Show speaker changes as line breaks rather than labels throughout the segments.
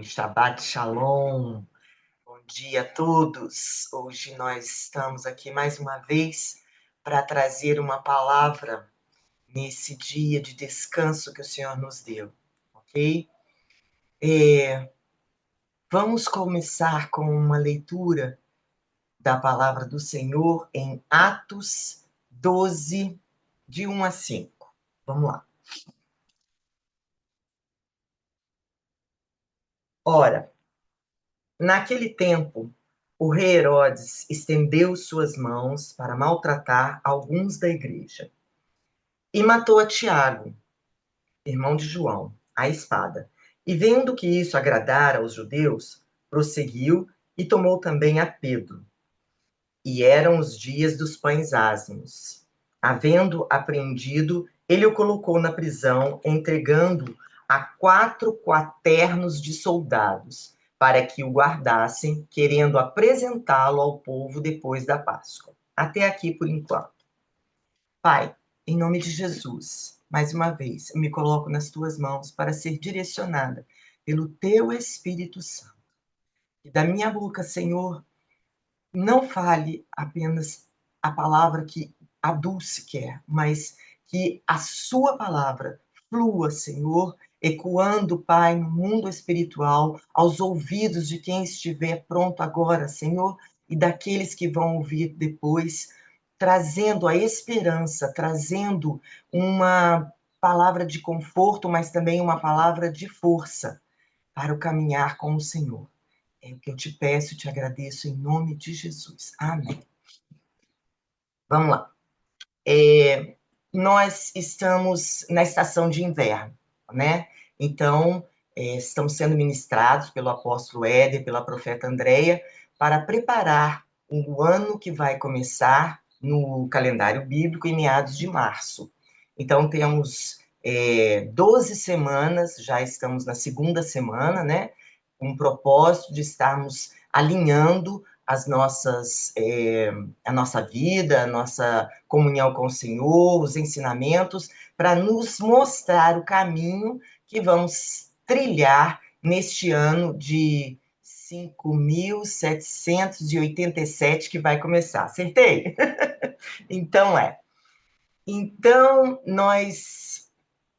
Shabbat Shalom, bom dia a todos. Hoje nós estamos aqui mais uma vez para trazer uma palavra nesse dia de descanso que o Senhor nos deu, ok? Vamos começar com uma leitura da palavra do Senhor em Atos 12, de 1 a 5. Vamos lá. Ora, naquele tempo, o rei Herodes estendeu suas mãos para maltratar alguns da igreja e matou a Tiago, irmão de João, à espada. E vendo que isso agradara aos judeus, prosseguiu e tomou também a Pedro. E eram os dias dos pães ázimos. Havendo apreendido, ele o colocou na prisão, entregando a 4 quaternos de soldados, para que o guardassem, querendo apresentá-lo ao povo depois da Páscoa. Até aqui por enquanto. Pai, em nome de Jesus, mais uma vez, eu me coloco nas tuas mãos para ser direcionada pelo teu Espírito Santo. E da minha boca, Senhor, não fale apenas a palavra que a Dulce quer, mas que a sua palavra flua, Senhor, ecoando, Pai, no mundo espiritual, aos ouvidos de quem estiver pronto agora, Senhor, e daqueles que vão ouvir depois, trazendo a esperança, trazendo uma palavra de conforto, mas também uma palavra de força para o caminhar com o Senhor. É o que eu te peço, te agradeço em nome de Jesus. Amém. Vamos lá. Nós estamos na estação de inverno, né? Então, estamos sendo ministrados pelo apóstolo Éder, pela profeta Andréia, para preparar o ano que vai começar no calendário bíblico em meados de março. Então, temos 12 semanas, já estamos na segunda semana, né? Com o propósito de estarmos alinhando a nossa vida, a nossa comunhão com o Senhor, os ensinamentos, para nos mostrar o caminho que vamos trilhar neste ano de 5.787 que vai começar. Acertei? Então Então, nós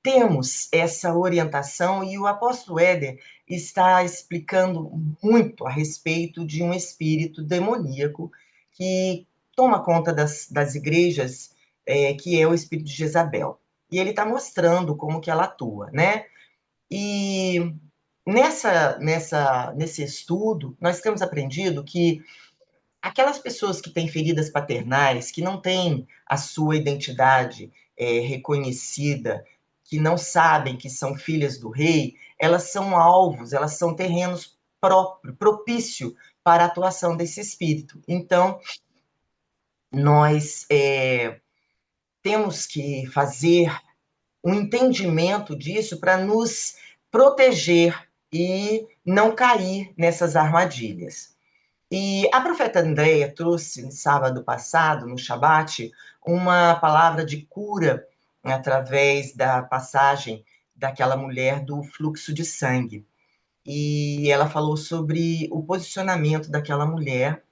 temos essa orientação e o apóstolo Éder está explicando muito a respeito de um espírito demoníaco que toma conta das igrejas, que é o espírito de Jezabel. E ele está mostrando como que ela atua, né? E nesse estudo, nós temos aprendido que aquelas pessoas que têm feridas paternais, que não têm a sua identidade reconhecida, que não sabem que são filhas do rei, elas são alvos, elas são terrenos propício para a atuação desse espírito. Então, nós temos que fazer um entendimento disso para nos proteger e não cair nessas armadilhas. E a profeta Andréia trouxe no sábado passado, no Shabat, uma palavra de cura através da passagem daquela mulher do fluxo de sangue. E ela falou sobre o posicionamento daquela mulher.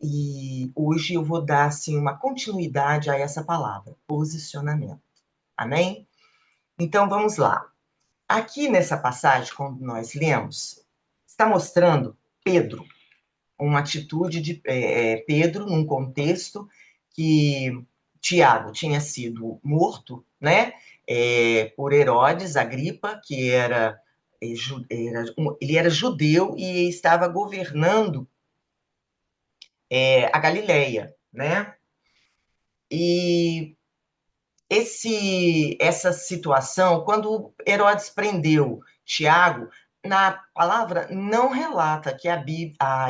E hoje eu vou dar assim, uma continuidade a essa palavra, posicionamento. Amém? Então vamos lá. Aqui nessa passagem, quando nós lemos, está mostrando Pedro, uma atitude de Pedro num contexto que Tiago tinha sido morto, né, por Herodes Agripa, que ele era judeu e estava governando a Galileia, né? E essa situação, quando Herodes prendeu Tiago, na palavra não relata que a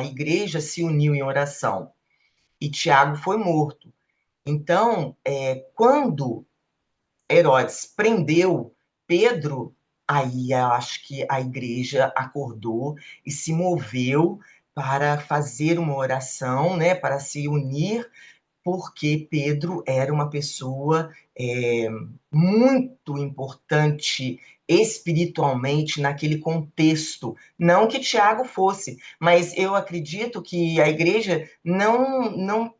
igreja se uniu em oração e Tiago foi morto. Então, quando Herodes prendeu Pedro, aí eu acho que a igreja acordou e se moveu para fazer uma oração, né, para se unir, porque Pedro era uma pessoa muito importante espiritualmente naquele contexto. Não que Tiago fosse, mas eu acredito que a igreja não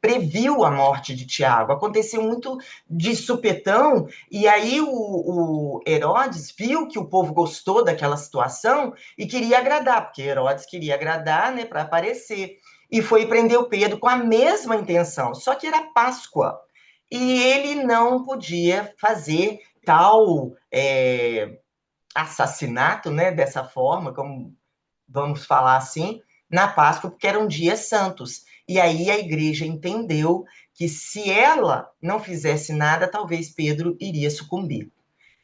previu a morte de Tiago. Aconteceu muito de supetão, e aí o Herodes viu que o povo gostou daquela situação e queria agradar, porque Herodes queria agradar, né, para aparecer. E foi prender o Pedro com a mesma intenção, só que era Páscoa. E ele não podia fazer tal assassinato, né, dessa forma, como vamos falar assim, na Páscoa, porque eram dias santos. E aí a igreja entendeu que se ela não fizesse nada, talvez Pedro iria sucumbir.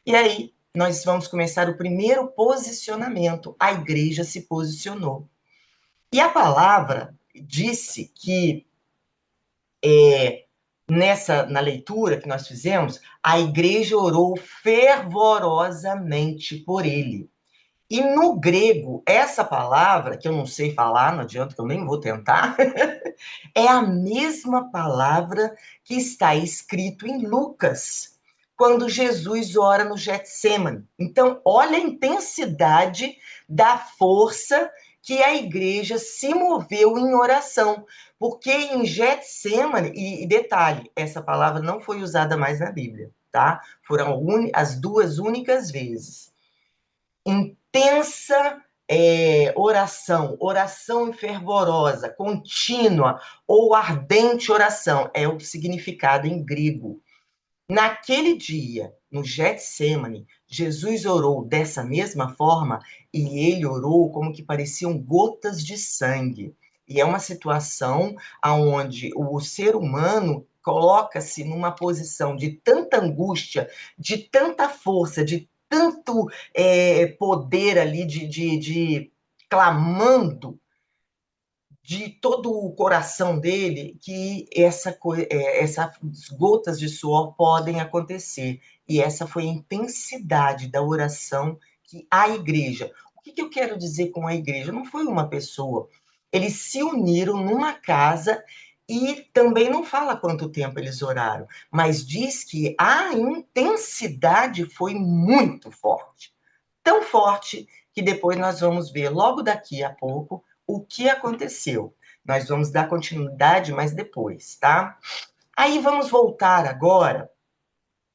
E aí nós vamos começar o primeiro posicionamento. A igreja se posicionou. E a palavra disse que na leitura que nós fizemos, a igreja orou fervorosamente por ele. E no grego, essa palavra, que eu não sei falar, não adianta que eu nem vou tentar, é a mesma palavra que está escrito em Lucas, quando Jesus ora no Getsemane. Então, olha a intensidade da força que a igreja se moveu em oração. Porque em Getsemane, e detalhe, essa palavra não foi usada mais na Bíblia, tá? Foram as duas únicas vezes. Intensa oração fervorosa, contínua ou ardente oração, é o significado em grego. Naquele dia, no Getsemane, Jesus orou dessa mesma forma e ele orou como que pareciam gotas de sangue. E é uma situação onde o ser humano coloca-se numa posição de tanta angústia, de tanta força, de tanto poder ali, de clamando de todo o coração dele que essas gotas de suor podem acontecer. E essa foi a intensidade da oração que a igreja. O que eu quero dizer com a igreja? Não foi uma pessoa. Eles se uniram numa casa e também não fala quanto tempo eles oraram, mas diz que a intensidade foi muito forte. Tão forte que depois nós vamos ver logo daqui a pouco o que aconteceu. Nós vamos dar continuidade mais depois, tá? Aí vamos voltar agora,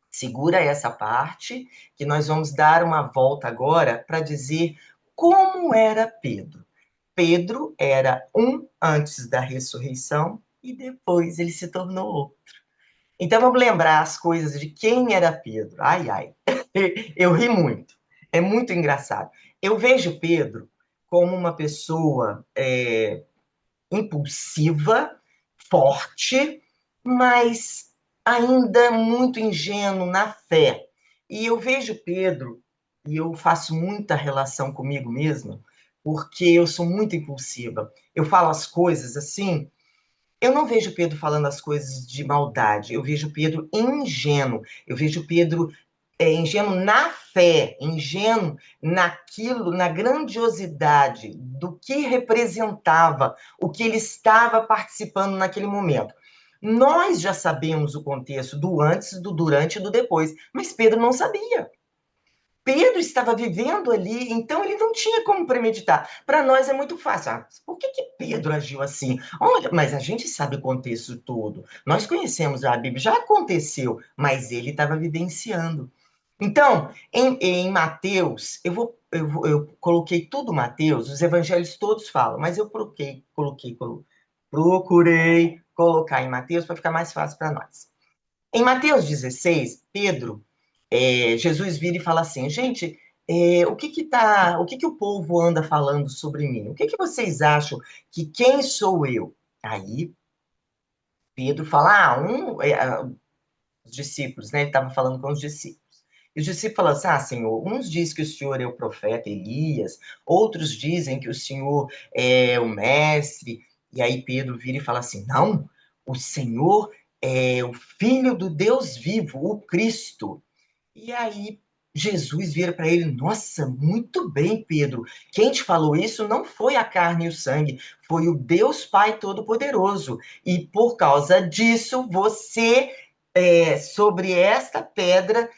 segura essa parte, que nós vamos dar uma volta agora para dizer como era Pedro. Pedro era um antes da ressurreição e depois ele se tornou outro. Então vamos lembrar as coisas de quem era Pedro. Ai, ai, eu ri muito. É muito engraçado. Eu vejo Pedro como uma pessoa impulsiva, forte, mas ainda muito ingênuo na fé. E eu vejo Pedro, e eu faço muita relação comigo mesma, porque eu sou muito impulsiva. Eu falo as coisas assim. Eu não vejo Pedro falando as coisas de maldade, eu vejo Pedro ingênuo, eu vejo Pedro ingênuo na fé, ingênuo naquilo, na grandiosidade do que representava, o que ele estava participando naquele momento. Nós já sabemos o contexto do antes, do durante e do depois, mas Pedro não sabia. Pedro estava vivendo ali, então ele não tinha como premeditar. Para nós é muito fácil. Ah, por que Pedro agiu assim? Olha, mas a gente sabe o contexto todo. Nós conhecemos a Bíblia, já aconteceu, mas ele estava vivenciando. Então, em Mateus, eu coloquei tudo Mateus, os evangelhos todos falam, mas eu procurei colocar em Mateus para ficar mais fácil para nós. Em Mateus 16, Pedro, Jesus vira e fala assim, gente, o que o povo anda falando sobre mim? O que vocês acham que quem sou eu? Aí Pedro fala, os discípulos, né? Ele estava falando com os discípulos. E os discípulos falam assim, Senhor, uns dizem que o Senhor é o profeta Elias, outros dizem que o Senhor é o mestre. E aí Pedro vira e fala assim, não, o Senhor é o Filho do Deus vivo, o Cristo. E aí Jesus vira para ele: Nossa, muito bem, Pedro. Quem te falou isso não foi a carne e o sangue, foi o Deus Pai Todo-Poderoso. E por causa disso, você, sobre esta pedra,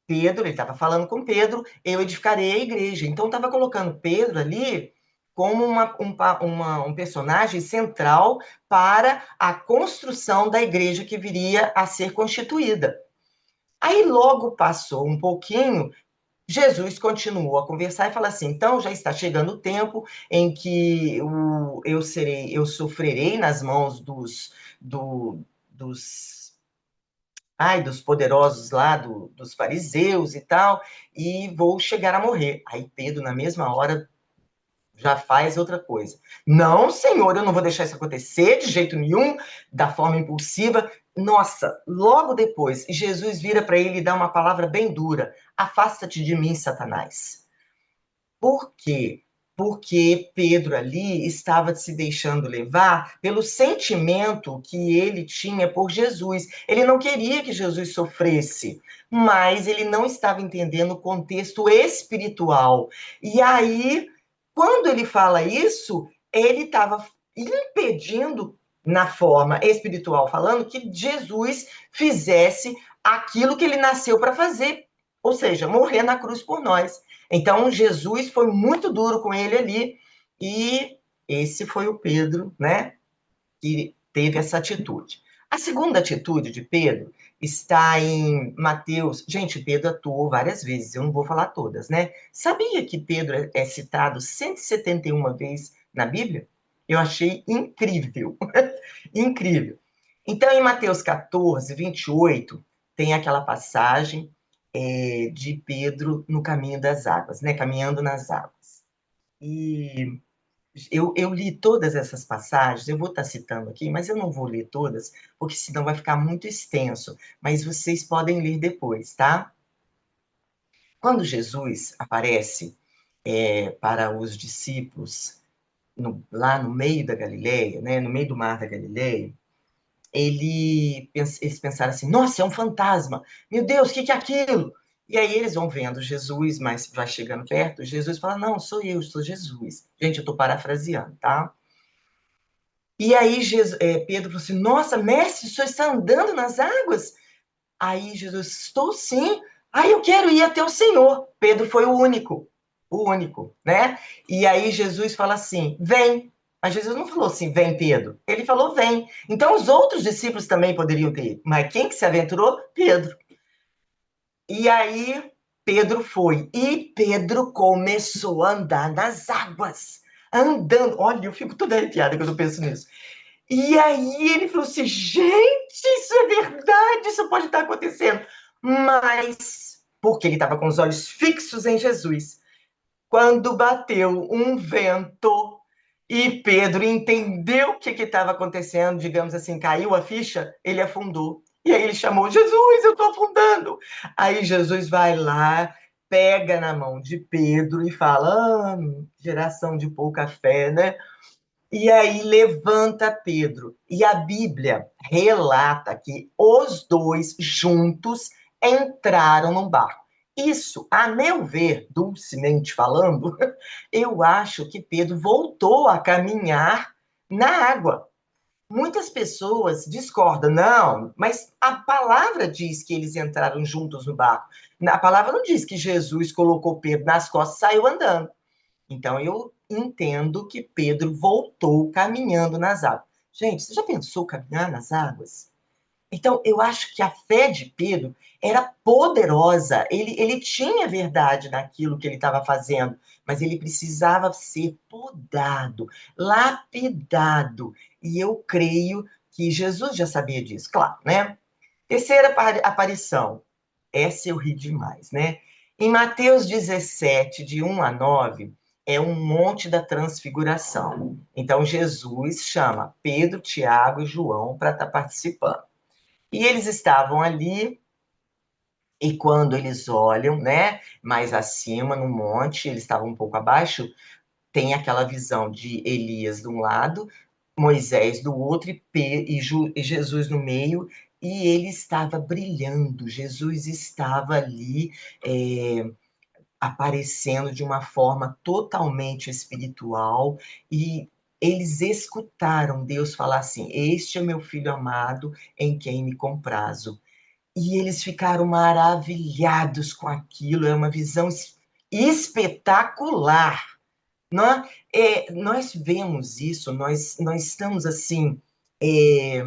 Pedro, ele estava falando com Pedro, eu edificarei a igreja. Então, estava colocando Pedro ali como um personagem central para a construção da igreja que viria a ser constituída. Aí logo passou um pouquinho, Jesus continuou a conversar e falou assim: então já está chegando o tempo em que eu sofrerei nas mãos dos, dos poderosos lá, dos fariseus e tal, e vou chegar a morrer. Aí Pedro, na mesma hora, já faz outra coisa. Não, Senhor, eu não vou deixar isso acontecer de jeito nenhum, da forma impulsiva. Nossa, logo depois, Jesus vira para ele e dá uma palavra bem dura: afasta-te de mim, Satanás. Por quê? Porque Pedro ali estava se deixando levar pelo sentimento que ele tinha por Jesus. Ele não queria que Jesus sofresse, mas ele não estava entendendo o contexto espiritual. E aí, quando ele fala isso, ele estava impedindo, na forma espiritual falando, que Jesus fizesse aquilo que ele nasceu para fazer, ou seja, morrer na cruz por nós. Então, Jesus foi muito duro com ele ali, e esse foi o Pedro, né, que teve essa atitude. A segunda atitude de Pedro está em Mateus. Gente, Pedro atuou várias vezes, eu não vou falar todas, né? Sabia que Pedro é citado 171 vezes na Bíblia? Eu achei incrível, incrível. Então, em Mateus 14, 28, tem aquela passagem de Pedro no caminho das águas, né? Caminhando nas águas. E eu li todas essas passagens, eu vou estar citando aqui, mas eu não vou ler todas, porque senão vai ficar muito extenso. Mas vocês podem ler depois, tá? Quando Jesus aparece para os discípulos lá no meio da Galileia, né? No meio do mar da Galileia, eles pensaram assim: nossa, é um fantasma, meu Deus, o que é aquilo? E aí eles vão vendo Jesus, mas vai chegando perto, Jesus fala: não, sou Jesus. Gente, eu estou parafraseando, tá? E aí Pedro falou assim: nossa, mestre, o senhor está andando nas águas? Aí Jesus: estou sim. Aí eu quero ir até o Senhor. Pedro foi o único, né? E aí Jesus fala assim: vem. Mas Jesus não falou assim: vem, Pedro. Ele falou: vem. Então os outros discípulos também poderiam ter ido. Mas quem que se aventurou? Pedro. E aí Pedro foi. E Pedro começou a andar nas águas. Andando. Olha, eu fico toda arrepiada quando eu penso nisso. E aí ele falou assim: gente, isso é verdade, isso pode estar acontecendo. Mas, porque ele estava com os olhos fixos em Jesus, quando bateu um vento e Pedro entendeu o que estava acontecendo, digamos assim, caiu a ficha, ele afundou. E aí ele chamou: Jesus, eu estou afundando. Aí Jesus vai lá, pega na mão de Pedro e fala: geração de pouca fé, né? E aí levanta Pedro. E a Bíblia relata que os dois juntos entraram no barco. Isso, a meu ver, dulcemente falando, eu acho que Pedro voltou a caminhar na água. Muitas pessoas discordam, não, mas a palavra diz que eles entraram juntos no barco. A palavra não diz que Jesus colocou Pedro nas costas e saiu andando. Então eu entendo que Pedro voltou caminhando nas águas. Gente, você já pensou caminhar nas águas? Então eu acho que a fé de Pedro era poderosa. Ele tinha verdade naquilo que ele estava fazendo, mas ele precisava ser podado, lapidado. E eu creio que Jesus já sabia disso, claro, né? Terceira aparição. Essa eu ri demais, né? Em Mateus 17, de 1 a 9, é um monte da transfiguração. Então, Jesus chama Pedro, Tiago e João para estar participando. E eles estavam ali, e quando eles olham, né, mais acima, no monte, eles estavam um pouco abaixo, tem aquela visão de Elias de um lado, Moisés do outro e Jesus no meio, e ele estava brilhando, Jesus estava ali aparecendo de uma forma totalmente espiritual, e eles escutaram Deus falar assim: Este é meu filho amado, em quem me comprazo. E eles ficaram maravilhados com aquilo, é uma visão espetacular. Nós vemos isso, nós estamos assim, é,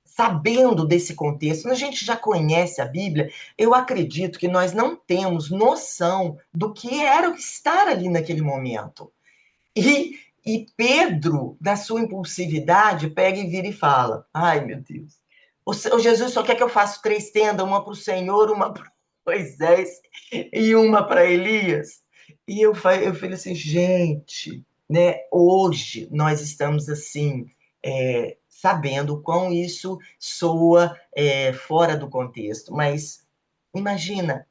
sabendo desse contexto, a gente já conhece a Bíblia, eu acredito que nós não temos noção do que era estar ali naquele momento. E Pedro, da sua impulsividade, pega e vira e fala: Ai, meu Deus, o Jesus só quer que eu faça 3 tendas, uma para o Senhor, uma para Moisés e uma para Elias. E eu falei assim, gente, né? Hoje nós estamos assim, sabendo o quão isso soa fora do contexto, mas imagina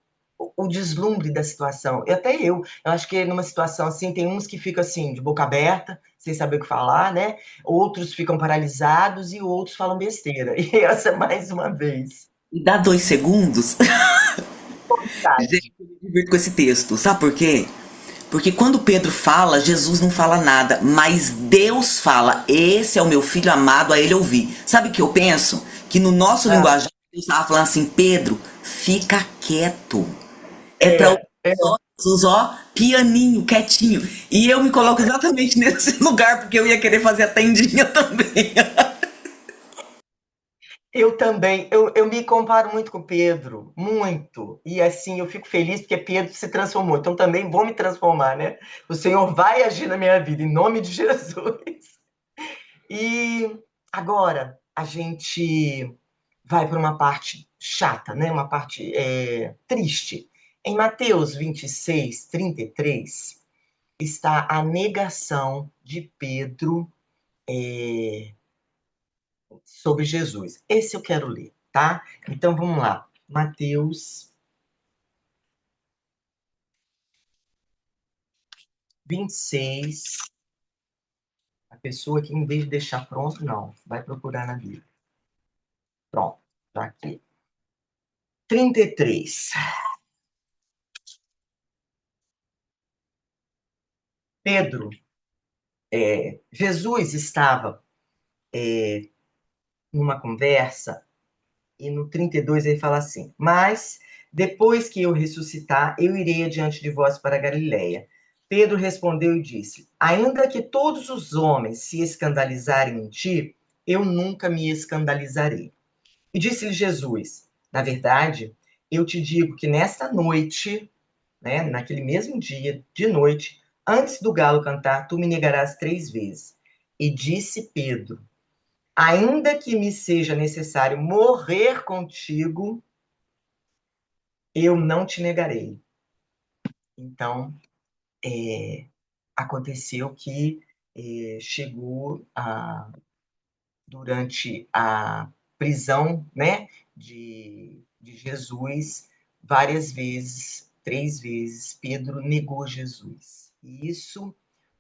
o deslumbre da situação. Eu acho que numa situação assim, tem uns que ficam assim, de boca aberta, sem saber o que falar, né? Outros ficam paralisados e outros falam besteira. E essa, mais uma vez,
E dá 2 segundos. Gente,
verdade.
eu me divirto com esse texto. Sabe por quê? Porque quando Pedro fala, Jesus não fala nada, mas Deus fala: Esse é o meu filho amado, a ele ouvir. Sabe o que eu penso? Que no nosso
Ah,
linguajar, Deus estava falando assim: Pedro, fica quieto. É para ouvir
é,
só Jesus, ó, pianinho, quietinho. E eu me coloco exatamente nesse lugar, porque eu ia querer fazer a tendinha também.
eu também, eu me comparo muito com Pedro, muito. E assim, eu fico feliz porque Pedro se transformou. Então também vou me transformar, né? O Senhor vai agir na minha vida, em nome de Jesus. E agora a gente vai para uma parte chata, né? Uma parte triste. Em Mateus 26, 33, está a negação de Pedro sobre Jesus. Esse eu quero ler, tá? Então vamos lá. Mateus 26. A pessoa que, em vez de deixar pronto, não, vai procurar na Bíblia. Pronto, tá aqui. 33. Pedro, Jesus estava numa conversa, e no 32 ele fala assim: Mas depois que eu ressuscitar, eu irei adiante de vós para a Galiléia. Pedro respondeu e disse: Ainda que todos os homens se escandalizarem em ti, eu nunca me escandalizarei. E disse-lhe Jesus: Na verdade, eu te digo que nesta noite, né, naquele mesmo dia, de noite, antes do galo cantar, tu me negarás 3 vezes. E disse Pedro: Ainda que me seja necessário morrer contigo, eu não te negarei. Então, aconteceu que chegou durante a prisão, né, de Jesus, várias vezes, 3 vezes, Pedro negou Jesus. E isso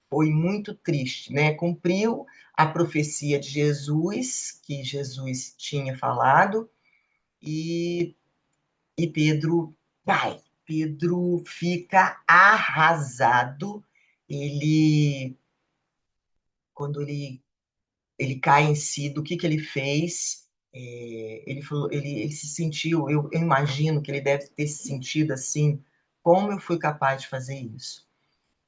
foi muito triste, né? Cumpriu a profecia de Jesus, que Jesus tinha falado, e, e Pedro vai. Pedro fica arrasado. Ele, quando ele cai em si do que ele fez, ele falou, ele se sentiu, eu imagino que ele deve ter se sentido assim: como eu fui capaz de fazer isso?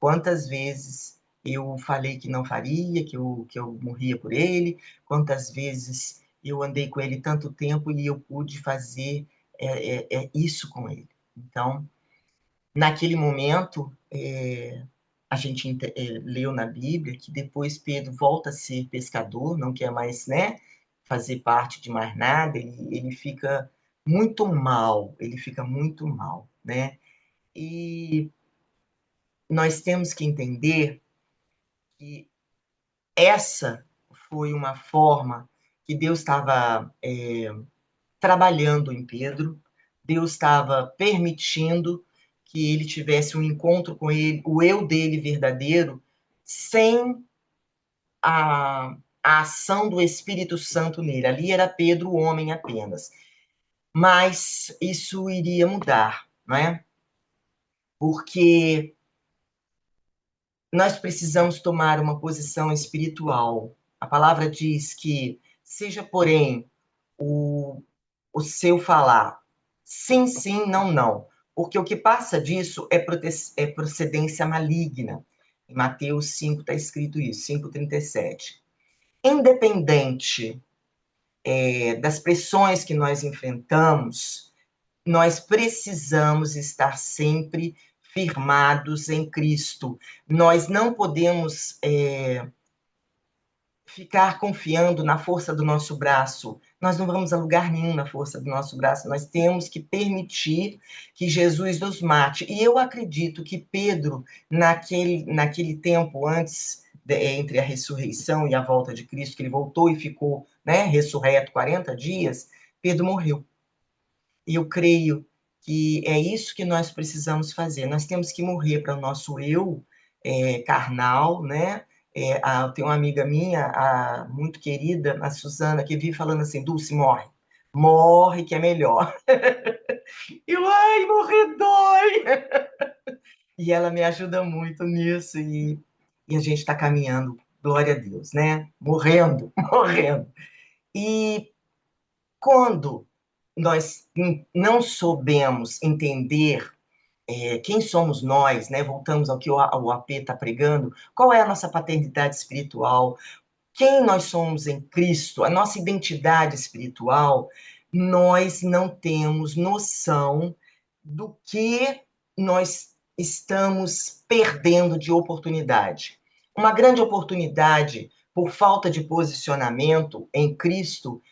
Quantas vezes eu falei que não faria, que eu morria por ele, quantas vezes eu andei com ele tanto tempo e eu pude fazer isso com ele. Então, naquele momento, a gente leu na Bíblia que depois Pedro volta a ser pescador, não quer mais, né, fazer parte de mais nada, ele fica muito mal, ele fica muito mal, né? E nós temos que entender que essa foi uma forma que Deus estava trabalhando em Pedro, Deus estava permitindo que ele tivesse um encontro com ele, o eu dele verdadeiro, sem a a ação do Espírito Santo nele. Ali era Pedro, homem apenas. Mas isso iria mudar, não é? Porque nós precisamos tomar uma posição espiritual. A palavra diz que seja, porém, o seu falar sim, sim, não, não. Porque o que passa disso é procedência maligna. Em Mateus 5 está escrito isso, 5,37. Independente das pressões que nós enfrentamos, nós precisamos estar sempre firmados em Cristo. Nós não podemos ficar confiando na força do nosso braço. Nós não vamos a lugar nenhum na força do nosso braço. Nós temos que permitir que Jesus nos mate. E eu acredito que Pedro, naquele tempo antes, entre a ressurreição e a volta de Cristo, que ele voltou e ficou, né, ressurreto 40 dias, Pedro morreu. E eu creio que é isso que nós precisamos fazer. Nós temos que morrer para o nosso eu carnal, né? Tem uma amiga minha, muito querida, a Suzana, que vive falando assim: Dulce, morre. Morre que é melhor. Ai, morrer dói! E ela me ajuda muito nisso, e a gente está caminhando, glória a Deus, né? Morrendo, morrendo. E quando nós não soubemos entender quem somos nós, né? Voltamos ao que o AP está pregando, qual é a nossa paternidade espiritual, quem nós somos em Cristo, a nossa identidade espiritual, nós não temos noção do que nós estamos perdendo de oportunidade. Uma grande oportunidade, por falta de posicionamento em Cristo,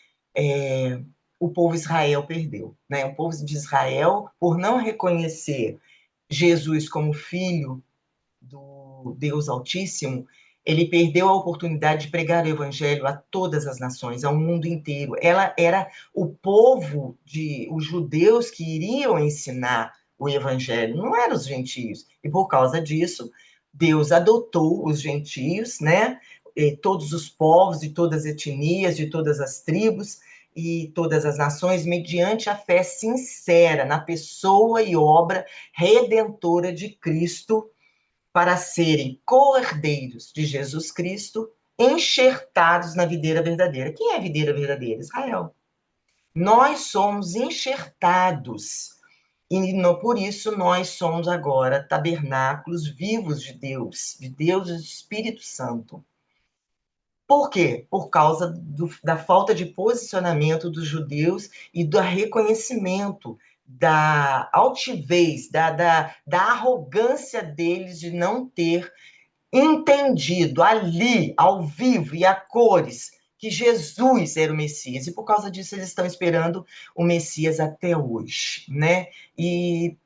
o povo Israel perdeu, né? O povo de Israel, por não reconhecer Jesus como filho do Deus Altíssimo, ele perdeu a oportunidade de pregar o evangelho a todas as nações, ao mundo inteiro. Ela era o povo os judeus que iriam ensinar o evangelho, não eram os gentios. E por causa disso, Deus adotou os gentios, né? E todos os povos, de todas as etnias, de todas as tribos e todas as nações, mediante a fé sincera na pessoa e obra redentora de Cristo, para serem co-herdeiros de Jesus Cristo, enxertados na videira verdadeira. Quem é a videira verdadeira? Israel. Nós somos enxertados, e por isso nós somos agora tabernáculos vivos de Deus e do Espírito Santo. Por quê? Por causa da falta de posicionamento dos judeus e do reconhecimento da altivez, da arrogância deles de não ter entendido ali, ao vivo e a cores, que Jesus era o Messias. E por causa disso eles estão esperando o Messias até hoje, né? E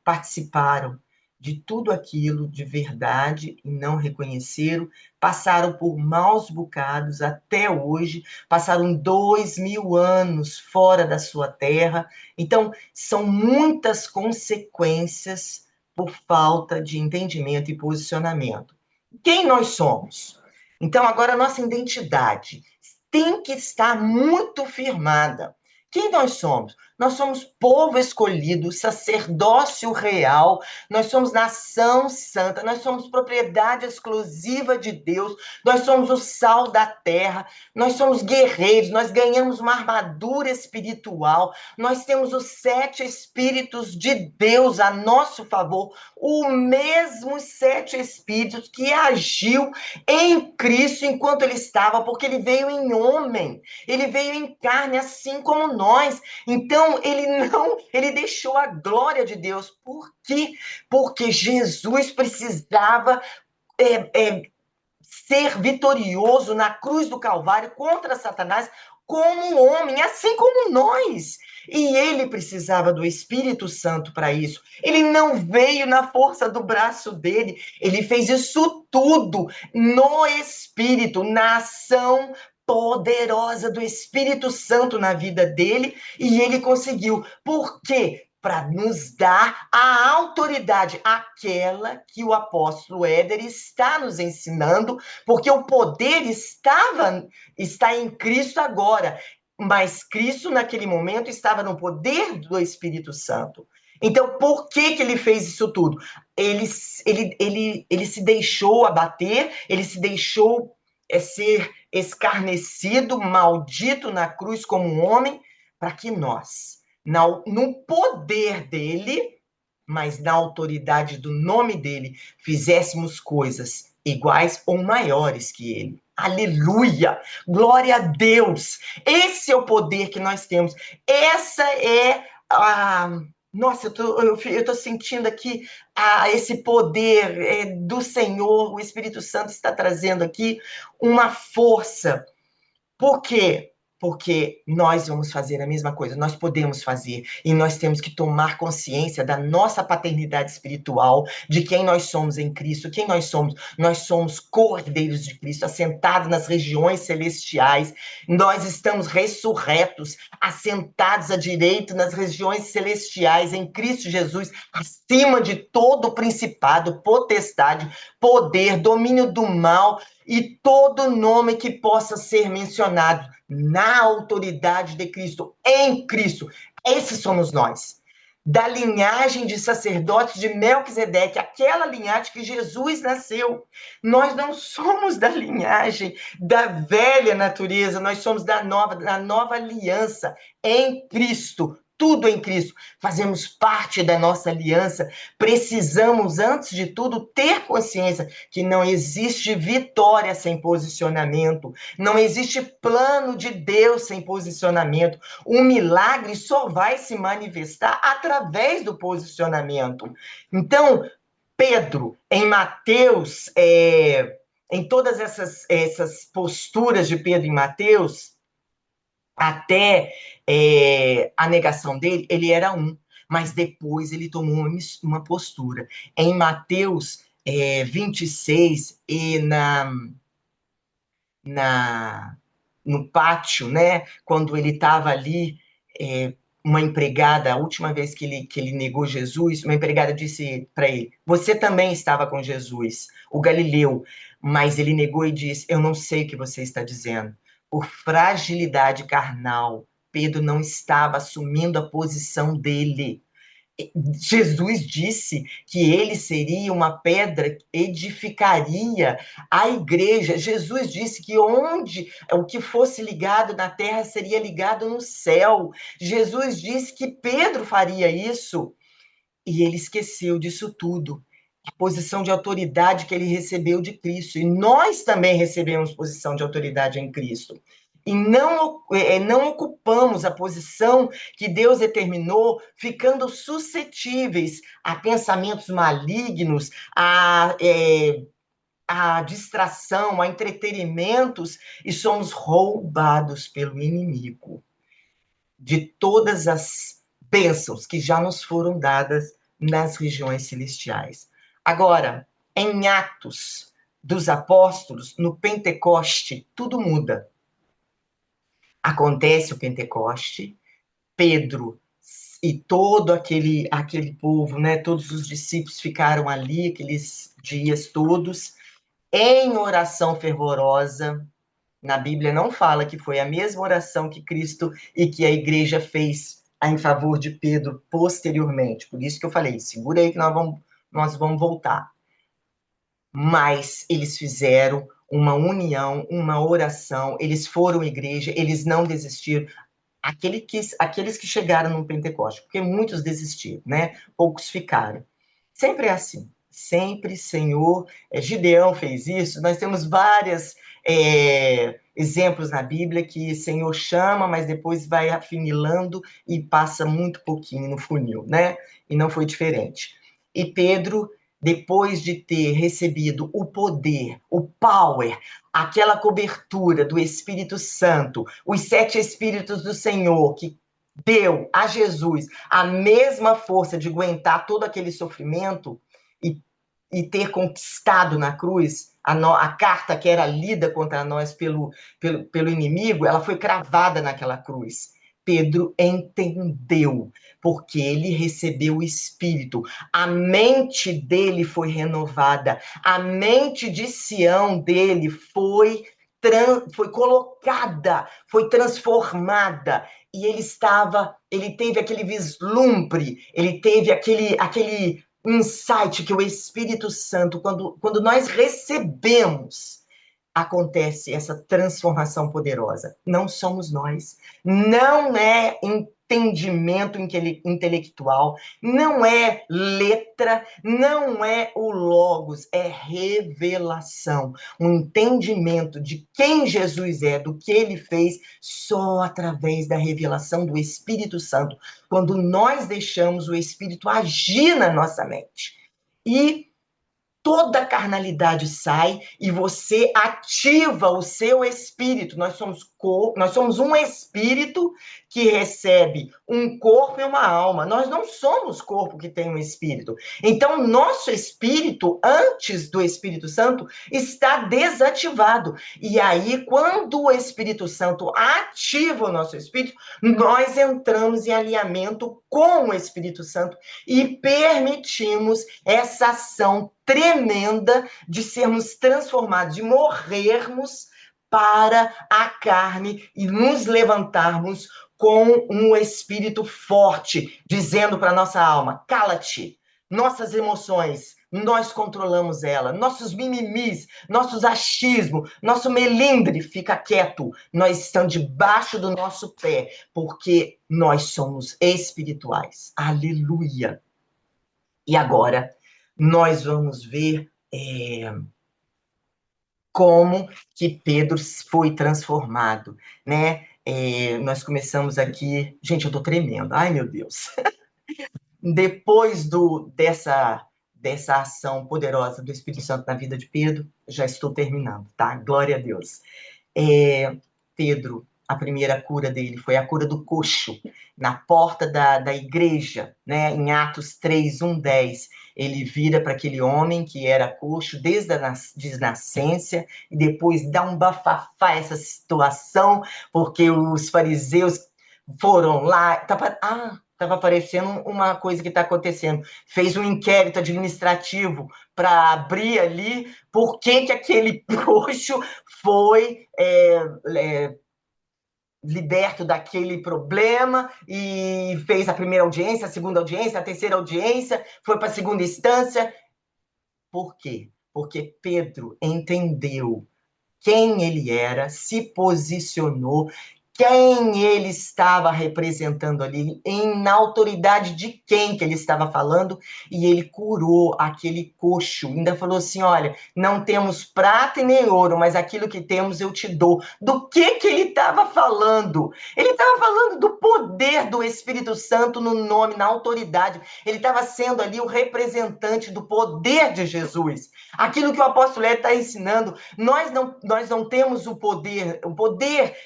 participaram de tudo aquilo de verdade e não reconheceram, passaram por maus bocados até hoje, passaram 2000 anos fora da sua terra. Então, são muitas consequências por falta de entendimento e posicionamento. Quem nós somos? Então, agora a nossa identidade tem que estar muito firmada. Quem nós somos? Nós somos povo escolhido, sacerdócio real, nós somos nação santa, nós somos propriedade exclusiva de Deus, nós somos o sal da terra, nós somos guerreiros, nós ganhamos uma armadura espiritual, nós temos os 7 Espíritos de Deus a nosso favor, o mesmo 7 Espíritos que agiu em Cristo enquanto ele estava, porque ele veio em homem, ele veio em carne assim como nós. Então, ele deixou a glória de Deus. Por quê? Porque Jesus precisava ser vitorioso na cruz do Calvário contra Satanás como homem, assim como nós. E ele precisava do Espírito Santo para isso. Ele não veio na força do braço dele, ele fez isso tudo no Espírito, na ação poderosa do Espírito Santo na vida dele, e ele conseguiu. Por quê? para nos dar a autoridade, aquela que o apóstolo Éder está nos ensinando, porque o poder está em Cristo agora, mas Cristo naquele momento estava no poder do Espírito Santo. Então, por que ele fez isso tudo? Ele se deixou abater, ele se deixou ser escarnecido, maldito na cruz como um homem, para que nós, no poder dele, mas na autoridade do nome dele, fizéssemos coisas iguais ou maiores que ele. Aleluia! Glória a Deus! Esse é o poder que nós temos. Essa é a... Nossa, eu tô sentindo aqui esse poder do Senhor, o Espírito Santo está trazendo aqui uma força. Por quê? Porque nós vamos fazer a mesma coisa, nós podemos fazer, e nós temos que tomar consciência da nossa paternidade espiritual, de quem nós somos em Cristo, quem nós somos. Nós somos cordeiros de Cristo, assentados nas regiões celestiais, nós estamos ressurretos, assentados à direita nas regiões celestiais, em Cristo Jesus, acima de todo principado, potestade, poder, domínio do mal, e todo nome que possa ser mencionado na autoridade de Cristo, em Cristo. Esses somos nós. Da linhagem de sacerdotes de Melquisedeque, aquela linhagem que Jesus nasceu. Nós não somos da linhagem da velha natureza, nós somos da nova aliança em Cristo. Tudo em Cristo. Fazemos parte da nossa aliança. Precisamos, antes de tudo, ter consciência que não existe vitória sem posicionamento. Não existe plano de Deus sem posicionamento. O milagre só vai se manifestar através do posicionamento. Então, Pedro, em Mateus, em todas essas posturas de Pedro em Mateus, até a negação dele, ele era um, mas depois ele tomou uma postura. Em Mateus 26, e no pátio, né, quando ele estava ali, uma empregada, a última vez que ele negou Jesus, uma empregada disse para ele: você também estava com Jesus, o Galileu, mas ele negou e disse: eu não sei o que você está dizendo. Por fragilidade carnal, Pedro não estava assumindo a posição dele. Jesus disse que ele seria uma pedra que edificaria a igreja. Jesus disse que onde o que fosse ligado na terra seria ligado no céu. Jesus disse que Pedro faria isso. E ele esqueceu disso tudo. A posição de autoridade que ele recebeu de Cristo. E nós também recebemos posição de autoridade em Cristo. E não ocupamos a posição que Deus determinou, ficando suscetíveis a pensamentos malignos, a distração, a entretenimentos, e somos roubados pelo inimigo de todas as bênçãos que já nos foram dadas nas regiões celestiais. Agora, em Atos dos Apóstolos, no Pentecoste, tudo muda. Acontece o Pentecoste, Pedro e todo aquele povo, né, todos os discípulos ficaram ali, aqueles dias todos, em oração fervorosa. Na Bíblia não fala que foi a mesma oração que Cristo e que a igreja fez em favor de Pedro posteriormente. Por isso que eu falei, segura aí que nós vamos voltar. Mas eles fizeram uma união, uma oração, eles foram igreja, eles não desistiram. Aqueles que chegaram no Pentecoste, porque muitos desistiram, né? Poucos ficaram. Sempre é assim. Sempre, Senhor. Gideão fez isso. Nós temos vários exemplos na Bíblia que Senhor chama, mas depois vai afinilando e passa muito pouquinho no funil, né? E não foi diferente. E Pedro, depois de ter recebido o poder, o power, aquela cobertura do Espírito Santo, os 7 Espíritos do Senhor, que deu a Jesus a mesma força de aguentar todo aquele sofrimento e ter conquistado na cruz a carta que era lida contra nós pelo inimigo, ela foi cravada naquela cruz. Pedro entendeu, porque ele recebeu o Espírito. A mente dele foi renovada, a mente de Sião dele foi colocada, foi transformada. E ele teve aquele vislumbre, ele teve aquele insight que o Espírito Santo, quando nós recebemos, acontece essa transformação poderosa. Não somos nós, não é entendimento intelectual, não é letra, não é o logos, é revelação, um entendimento de quem Jesus é, do que ele fez, só através da revelação do Espírito Santo, quando nós deixamos o Espírito agir na nossa mente. E toda a carnalidade sai e você ativa o seu espírito. Nós somos um espírito que recebe um corpo e uma alma. Nós não somos corpo que tem um espírito. Então, nosso espírito, antes do Espírito Santo, está desativado. E aí, quando o Espírito Santo ativa o nosso espírito, nós entramos em alinhamento com o Espírito Santo e permitimos essa ação tremenda de sermos transformados, de morrermos para a carne e nos levantarmos com um espírito forte, dizendo para nossa alma: cala-te, nossas emoções, nós controlamos ela, nossos mimimis, nossos achismos, nosso melindre, fica quieto, nós estamos debaixo do nosso pé, porque nós somos espirituais. Aleluia! E agora nós vamos ver como que Pedro foi transformado, né? Nós começamos aqui... Gente, eu tô tremendo. Ai, meu Deus. Depois dessa ação poderosa do Espírito Santo na vida de Pedro, já estou terminando, tá? Glória a Deus. Pedro, a primeira cura dele foi a cura do coxo, na porta da igreja, né? Em Atos 3, 1, 10. Ele vira para aquele homem que era coxo desde a nascença e depois dá um bafafá essa situação, porque os fariseus foram lá... Estava aparecendo uma coisa que está acontecendo. Fez um inquérito administrativo para abrir ali por que aquele coxo foi liberto daquele problema e fez a primeira audiência, a segunda audiência, a terceira audiência, foi para a segunda instância. Por quê? Porque Pedro entendeu quem ele era, se posicionou, quem ele estava representando ali, na autoridade de quem que ele estava falando, e ele curou aquele coxo. Ainda falou assim: olha, não temos prata e nem ouro, mas aquilo que temos eu te dou. Do que ele estava falando? Ele estava falando do poder do Espírito Santo no nome, na autoridade. Ele estava sendo ali o representante do poder de Jesus. Aquilo que o apóstolo está ensinando, nós não temos o poder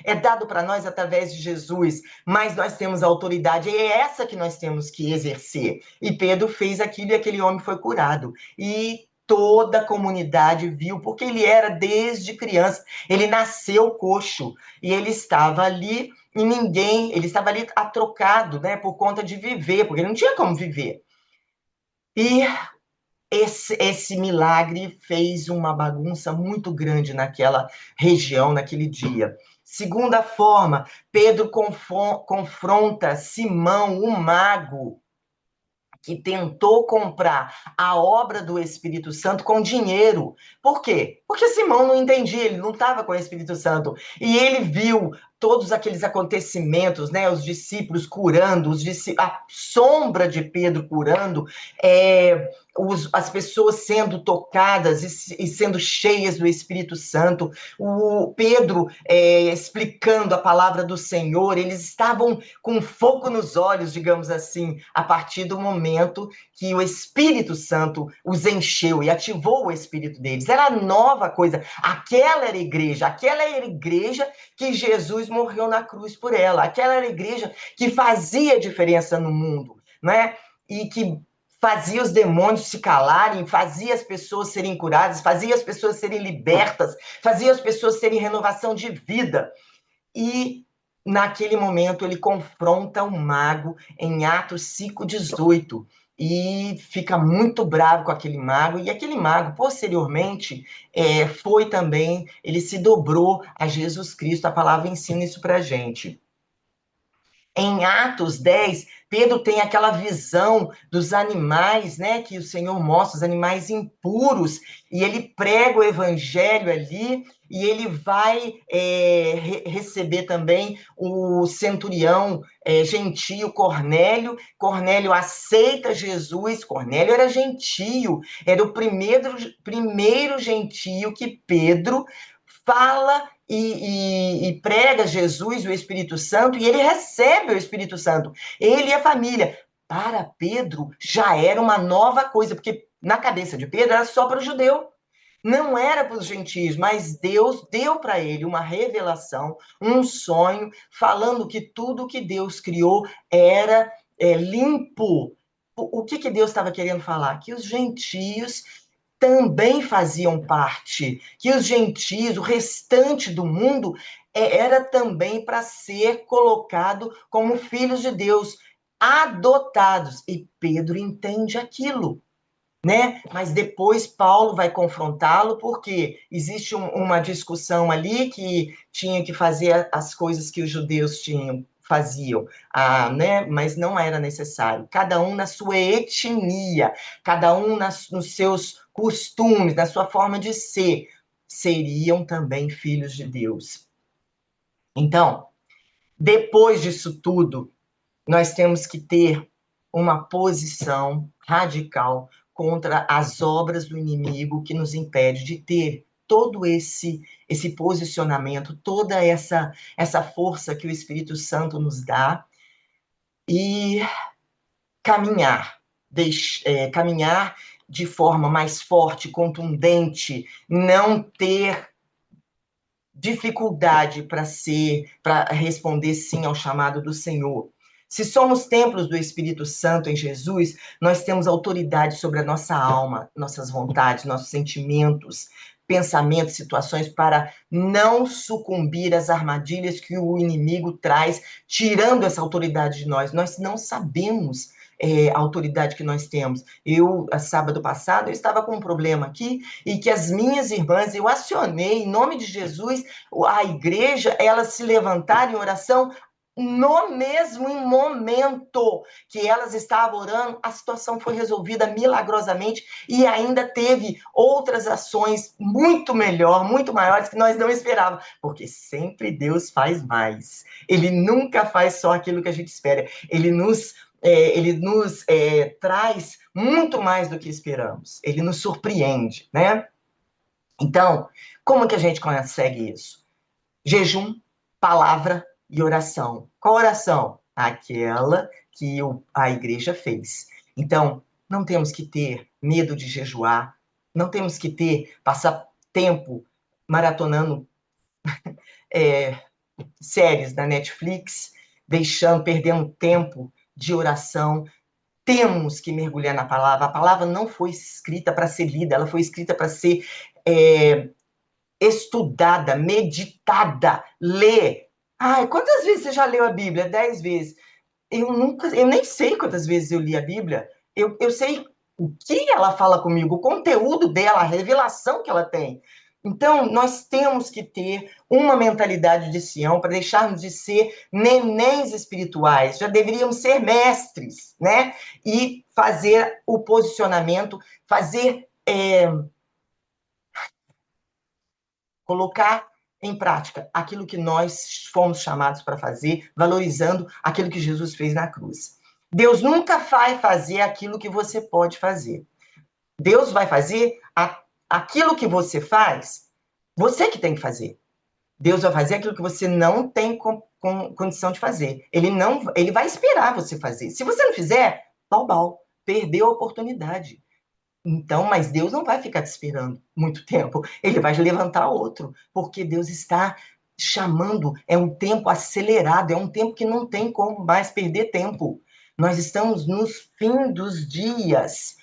é dado para nós através de Jesus, mas nós temos a autoridade, e é essa que nós temos que exercer. E Pedro fez aquilo e aquele homem foi curado. E toda a comunidade viu, porque ele era desde criança, ele nasceu coxo, e ele estava ali, e ele estava ali atrocado, né, por conta de viver, porque ele não tinha como viver. E esse milagre fez uma bagunça muito grande naquela região, naquele dia. Segunda forma, Pedro confronta Simão, o mago, que tentou comprar a obra do Espírito Santo com dinheiro. Por quê? Porque Simão não entendia, ele não estava com o Espírito Santo. E ele viu todos aqueles acontecimentos, né? Os discípulos curando, a sombra de Pedro curando, as pessoas sendo tocadas e sendo cheias do Espírito Santo, o Pedro explicando a palavra do Senhor, eles estavam com fogo nos olhos, digamos assim, a partir do momento que o Espírito Santo os encheu e ativou o espírito deles. Era nova coisa. Aquela era a igreja que Jesus morreu na cruz por ela. Aquela era a igreja que fazia diferença no mundo, né? E que fazia os demônios se calarem, fazia as pessoas serem curadas, fazia as pessoas serem libertas, fazia as pessoas terem renovação de vida. E naquele momento, ele confronta o mago em Atos 5:18 e fica muito bravo com aquele mago. E aquele mago, posteriormente, foi também, ele se dobrou a Jesus Cristo. A palavra ensina isso para a gente. Em Atos 10, Pedro tem aquela visão dos animais, né, que o Senhor mostra, os animais impuros, e ele prega o evangelho ali, e ele vai receber também o centurião gentio Cornélio. Cornélio aceita Jesus. Cornélio era gentio, era o primeiro gentio que Pedro fala e prega Jesus, o Espírito Santo, e ele recebe o Espírito Santo. Ele e a família. Para Pedro, já era uma nova coisa, porque na cabeça de Pedro era só para o judeu. Não era para os gentios, mas Deus deu para ele uma revelação, um sonho, falando que tudo que Deus criou era limpo. O que Deus estava querendo falar? Que os gentios também faziam parte, que os gentios, o restante do mundo, era também para ser colocado como filhos de Deus, adotados. E Pedro entende aquilo, né? Mas depois Paulo vai confrontá-lo, porque existe uma discussão ali que tinha que fazer as coisas que os judeus faziam, né? Mas não era necessário. Cada um na sua etnia, cada um nos seus costumes, na sua forma de ser, seriam também filhos de Deus. Então, depois disso tudo, nós temos que ter uma posição radical contra as obras do inimigo que nos impede de ter todo esse posicionamento, toda essa força que o Espírito Santo nos dá, e caminhar, caminhar de forma mais forte, contundente, não ter dificuldade para responder sim ao chamado do Senhor. Se somos templos do Espírito Santo em Jesus, nós temos autoridade sobre a nossa alma, nossas vontades, nossos sentimentos, pensamentos, situações, para não sucumbir às armadilhas que o inimigo traz, tirando essa autoridade de nós. Nós não sabemos a autoridade que nós temos. Sábado passado, eu estava com um problema aqui, e que as minhas irmãs, eu acionei, em nome de Jesus, a igreja, elas se levantaram em oração. No mesmo momento que elas estavam orando, a situação foi resolvida milagrosamente, e ainda teve outras ações muito melhor, muito maiores, que nós não esperávamos, porque sempre Deus faz mais. Ele nunca faz só aquilo que a gente espera. Ele nos traz muito mais do que esperamos. Ele nos surpreende, né? Então, como que a gente consegue isso? Jejum, palavra e oração. Qual oração? Aquela que a igreja fez. Então, não temos que ter medo de jejuar, não temos que passar tempo maratonando séries da Netflix, perdendo tempo de oração. Temos que mergulhar na palavra. A palavra não foi escrita para ser lida, ela foi escrita para ser estudada, meditada, ler. Ai, quantas vezes você já leu a Bíblia? 10 vezes. Eu nem sei quantas vezes eu li a Bíblia. Eu sei o que ela fala comigo, o conteúdo dela, a revelação que ela tem. Então, nós temos que ter uma mentalidade de Sião para deixarmos de ser nenéns espirituais. Já deveríamos ser mestres, né? E fazer o posicionamento, colocar em prática aquilo que nós fomos chamados para fazer, valorizando aquilo que Jesus fez na cruz. Deus nunca vai fazer aquilo que você pode fazer. Deus vai fazer aquilo que você faz, você que tem que fazer. Deus vai fazer aquilo que você não tem condição de fazer. Ele vai esperar você fazer. Se você não fizer, bal, perdeu a oportunidade. Então, mas Deus não vai ficar te esperando muito tempo. Ele vai levantar outro, porque Deus está chamando. É um tempo acelerado, é um tempo que não tem como mais perder tempo. Nós estamos nos fim dos dias.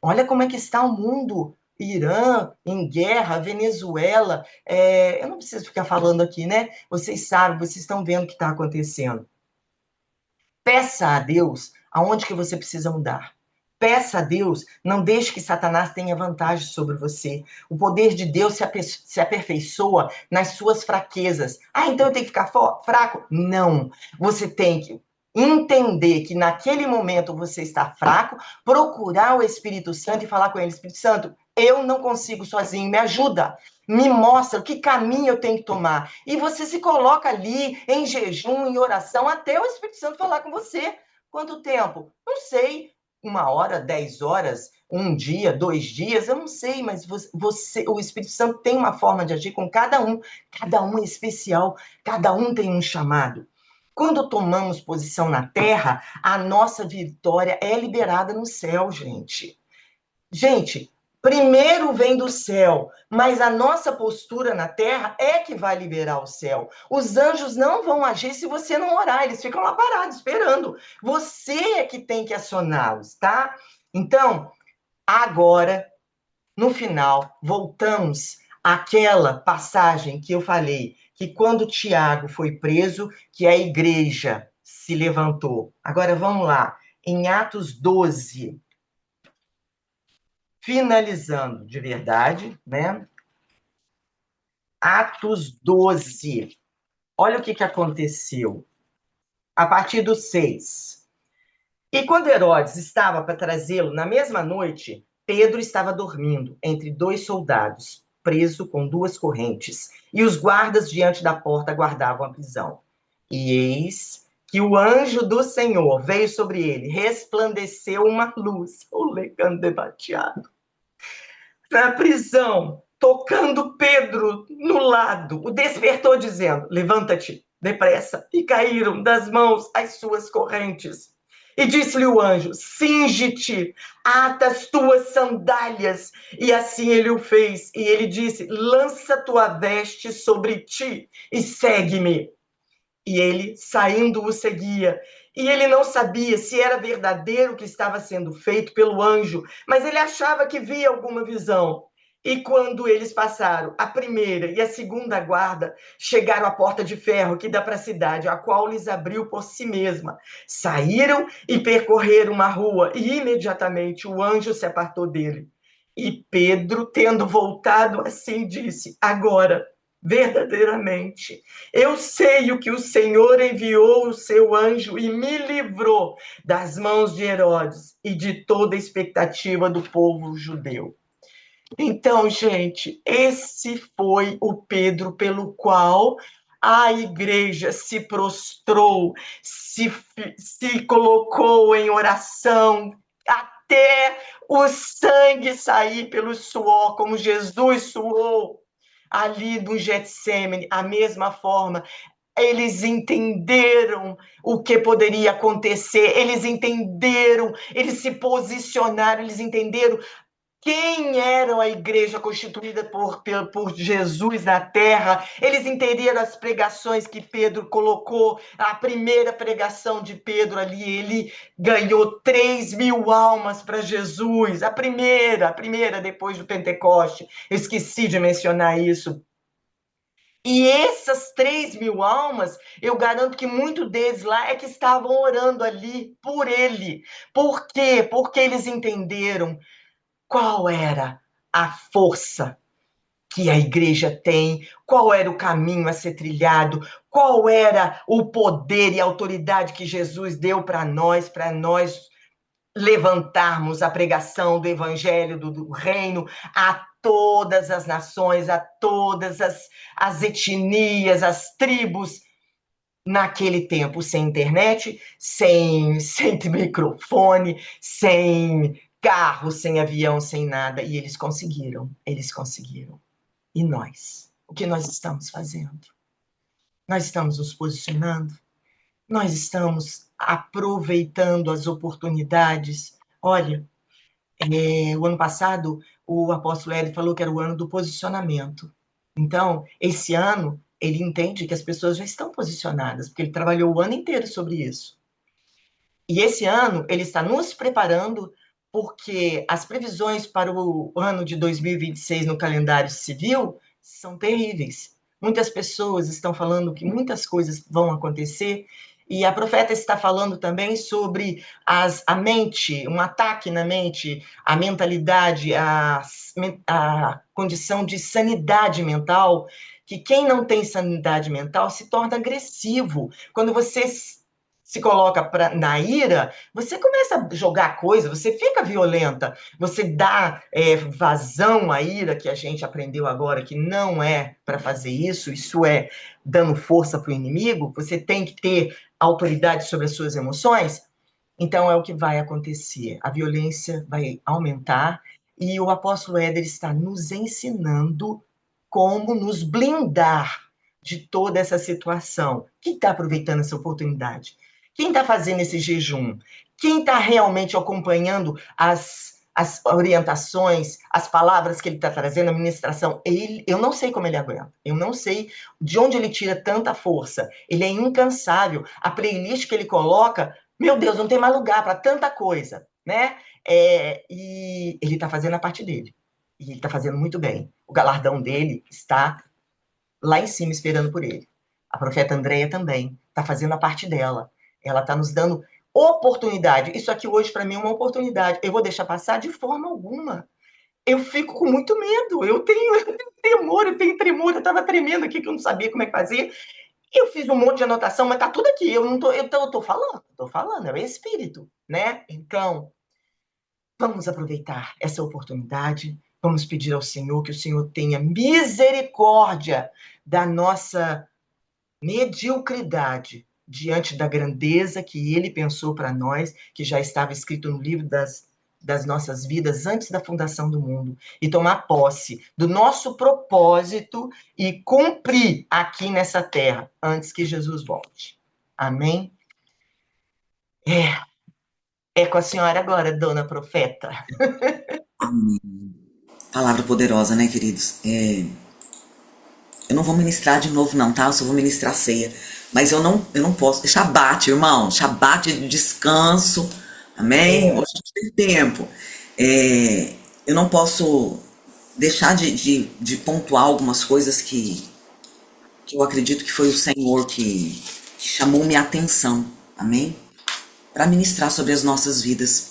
Olha como é que está o mundo. Irã em guerra, Venezuela, eu não preciso ficar falando aqui, né? Vocês sabem, vocês estão vendo o que está acontecendo. Peça a Deus aonde que você precisa mudar. Peça a Deus, não deixe que Satanás tenha vantagem sobre você. O poder de Deus se aperfeiçoa nas suas fraquezas. Ah, então eu tenho que ficar fraco? Não. Você tem que entender que naquele momento você está fraco, procurar o Espírito Santo e falar com ele: Espírito Santo, eu não consigo sozinho, me ajuda. Me mostra que caminho eu tenho que tomar. E você se coloca ali em jejum, em oração, até o Espírito Santo falar com você. Quanto tempo? Não sei. 1 hora, 10 horas, um dia, 2 dias, eu não sei, mas o Espírito Santo tem uma forma de agir com cada um. Cada um é especial, cada um tem um chamado. Quando tomamos posição na terra, a nossa vitória é liberada no céu, gente. Gente, primeiro vem do céu, mas a nossa postura na terra é que vai liberar o céu. Os anjos não vão agir se você não orar, eles ficam lá parados, esperando. Você é que tem que acioná-los, tá? Então, agora, no final, voltamos àquela passagem que eu falei, que quando Tiago foi preso, que a igreja se levantou. Agora, vamos lá, em Atos 12, finalizando de verdade, né? Atos 12. Olha o que aconteceu. A partir do 6. E quando Herodes estava para trazê-lo na mesma noite, Pedro estava dormindo entre 2 soldados, preso com 2 correntes, e os guardas diante da porta guardavam a prisão. E eis que o anjo do Senhor veio sobre ele, resplandeceu uma luz, o legando debateado na prisão, tocando Pedro no lado, o despertou, dizendo: levanta-te depressa. E caíram das mãos as suas correntes. E disse-lhe o anjo: cinge-te, ata as tuas sandálias. E assim ele o fez. E ele disse: lança tua veste sobre ti e segue-me. E ele, saindo, o seguia. E ele não sabia se era verdadeiro o que estava sendo feito pelo anjo, mas ele achava que via alguma visão. E quando eles passaram, a primeira e a segunda guarda chegaram à porta de ferro que dá para a cidade, a qual lhes abriu por si mesma. Saíram e percorreram uma rua, e imediatamente o anjo se apartou dele. E Pedro, tendo voltado assim, disse: agora, verdadeiramente, eu sei o que o Senhor enviou o seu anjo e me livrou das mãos de Herodes e de toda a expectativa do povo judeu. Então, gente, esse foi o Pedro pelo qual a igreja se prostrou, se colocou em oração, até o sangue sair pelo suor, como Jesus suou ali no Getsêmani, a mesma forma. Eles entenderam o que poderia acontecer, eles entenderam, eles se posicionaram, eles entenderam quem era a igreja constituída por Jesus na terra. Eles entenderam as pregações que Pedro colocou. A primeira pregação de Pedro ali, ele ganhou 3.000 almas para Jesus. A primeira depois do Pentecoste. Eu esqueci de mencionar isso. E essas 3.000 almas, eu garanto que muitos deles lá é que estavam orando ali por ele. Por quê? Porque eles entenderam qual era a força que a igreja tem, qual era o caminho a ser trilhado, qual era o poder e a autoridade que Jesus deu para nós levantarmos a pregação do evangelho, do reino, a todas as nações, a todas as etnias, as tribos, naquele tempo, sem internet, sem microfone, sem carro, sem avião, sem nada. E eles conseguiram. E nós? O que nós estamos fazendo? Nós estamos nos posicionando? Nós estamos aproveitando as oportunidades? Olha, o ano passado, o apóstolo Hélio falou que era o ano do posicionamento. Então, esse ano, ele entende que as pessoas já estão posicionadas, porque ele trabalhou o ano inteiro sobre isso. E esse ano, ele está nos preparando porque as previsões para o ano de 2026 no calendário civil são terríveis. Muitas pessoas estão falando que muitas coisas vão acontecer, e a profeta está falando também sobre a mente, um ataque na mente, a mentalidade, a condição de sanidade mental, que quem não tem sanidade mental se torna agressivo. Quando você se coloca na ira, você começa a jogar coisa, você fica violenta, você dá vazão à ira, que a gente aprendeu agora que não é para fazer isso, isso é dando força para o inimigo, você tem que ter autoridade sobre as suas emoções. Então é o que vai acontecer, a violência vai aumentar, e o apóstolo Éder está nos ensinando como nos blindar de toda essa situação. Quem está aproveitando essa oportunidade? Quem está fazendo esse jejum? Quem está realmente acompanhando as orientações, as palavras que ele está trazendo, a ministração? Eu não sei como ele aguenta. Eu não sei de onde ele tira tanta força. Ele é incansável. A playlist que ele coloca, meu Deus, não tem mais lugar para tanta coisa, né? E ele está fazendo a parte dele. E ele está fazendo muito bem. O galardão dele está lá em cima esperando por ele. A profeta Andréia também está fazendo a parte dela. Ela está nos dando oportunidade. Isso aqui hoje para mim é uma oportunidade. Eu vou deixar passar de forma alguma. Eu fico com muito medo. Eu tenho temor, eu tenho tremor. Eu estava tremendo aqui que eu não sabia como é que fazia. Eu fiz um monte de anotação, mas tá tudo aqui. Eu tô falando, é o espírito, né? Então, vamos aproveitar essa oportunidade, vamos pedir ao Senhor que o Senhor tenha misericórdia da nossa mediocridade diante da grandeza que Ele pensou para nós, que já estava escrito no livro das nossas vidas antes da fundação do mundo, e tomar posse do nosso propósito e cumprir aqui nessa terra antes que Jesus volte. Amém? É com a senhora agora, dona profeta.
Palavra poderosa, né, queridos? Eu não vou ministrar de novo, não, tá? Eu só vou ministrar ceia. Mas eu não posso. Shabat, irmão. Shabat de descanso. Amém? Hoje a gente tem tempo. Eu não posso deixar de pontuar algumas coisas que eu acredito que foi o Senhor que chamou minha atenção. Amém? Para ministrar sobre as nossas vidas.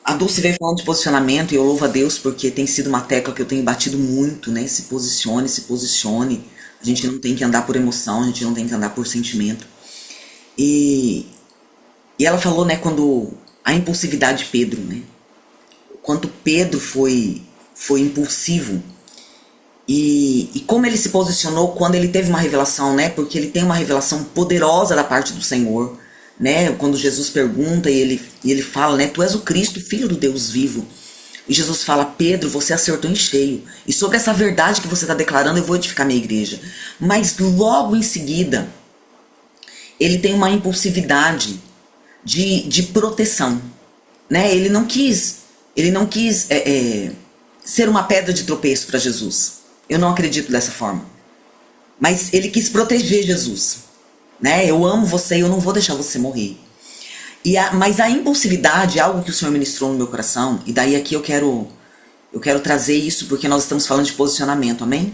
A Dulce veio falando de posicionamento e eu louvo a Deus porque tem sido uma tecla que eu tenho batido muito, né? Se posicione, se posicione. A gente não tem que andar por emoção, a gente não tem que andar por sentimento. E ela falou, né, quando a impulsividade de Pedro, né? Quanto Pedro foi impulsivo e como ele se posicionou quando ele teve uma revelação, né? Porque ele tem uma revelação poderosa da parte do Senhor, né? Quando Jesus pergunta e ele fala, né? Tu és o Cristo, filho do Deus vivo. E Jesus fala, Pedro, você acertou em cheio. E sobre essa verdade que você está declarando, eu vou edificar minha igreja. Mas logo em seguida, ele tem uma impulsividade de proteção, né? Ele não quis ser uma pedra de tropeço para Jesus. Eu não acredito dessa forma. Mas ele quis proteger Jesus, né? Eu amo você e eu não vou deixar você morrer. Mas a impulsividade é algo que o Senhor ministrou no meu coração. E daí aqui eu quero trazer isso porque nós estamos falando de posicionamento, amém?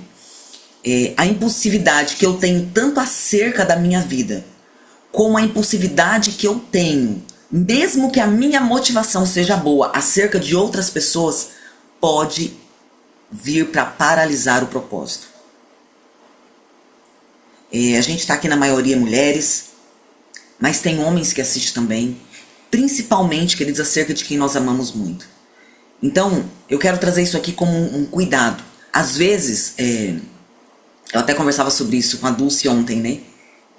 A impulsividade que eu tenho tanto acerca da minha vida, como a impulsividade que eu tenho, mesmo que a minha motivação seja boa, acerca de outras pessoas, pode vir para paralisar o propósito. A gente está aqui na maioria mulheres, mas tem homens que assistem também, principalmente, queridos, acerca de quem nós amamos muito. Então, eu quero trazer isso aqui como um cuidado. Às vezes, eu até conversava sobre isso com a Dulce ontem, né?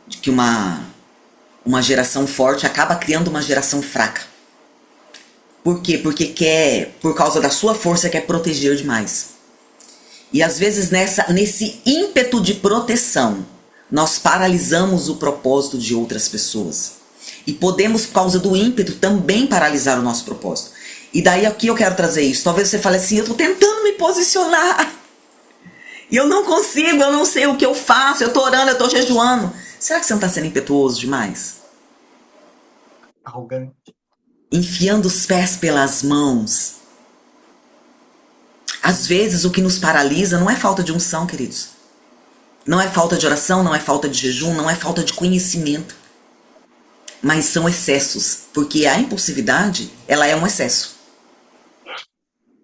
De que uma geração forte acaba criando uma geração fraca. Por quê? Porque por causa da sua força, quer proteger demais. E às vezes nesse ímpeto de proteção, nós paralisamos o propósito de outras pessoas. E podemos, por causa do ímpeto, também paralisar o nosso propósito. E daí aqui eu quero trazer isso. Talvez você fale assim, eu estou tentando me posicionar. E eu não consigo, eu não sei o que eu faço, eu estou orando, eu estou jejuando. Será que você não está sendo impetuoso demais?
arrogante.
Enfiando os pés pelas mãos. Às vezes o que nos paralisa não é falta de unção, queridos. Não é falta de oração, não é falta de jejum, não é falta de conhecimento. Mas são excessos, porque a impulsividade, ela é um excesso.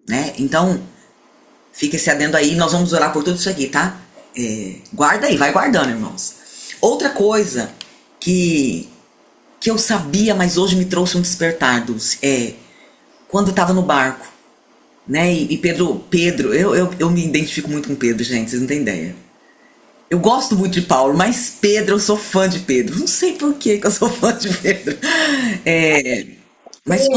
Né? Então, fica esse adendo aí, nós vamos orar por tudo isso aqui, tá? Guarda aí, vai guardando, irmãos. Outra coisa que eu sabia, mas hoje me trouxe um despertar, Dulce, quando eu estava no barco, né? E Pedro, eu me identifico muito com Pedro, gente, vocês não têm ideia. Eu gosto muito de Paulo, mas Pedro, eu sou fã de Pedro. Não sei por que eu sou fã de Pedro. Mas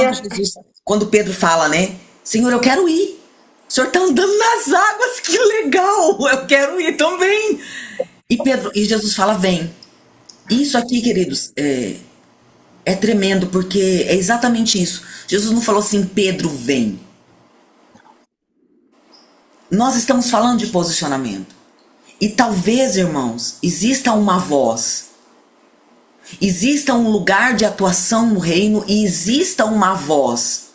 quando Pedro fala, né? Senhor, eu quero ir. O senhor está andando nas águas, que legal! Eu quero ir também. E Jesus fala, vem. Isso aqui, queridos, é tremendo, porque é exatamente isso. Jesus não falou assim, Pedro, vem. Nós estamos falando de posicionamento. E talvez, irmãos, exista uma voz, exista um lugar de atuação no reino e exista uma voz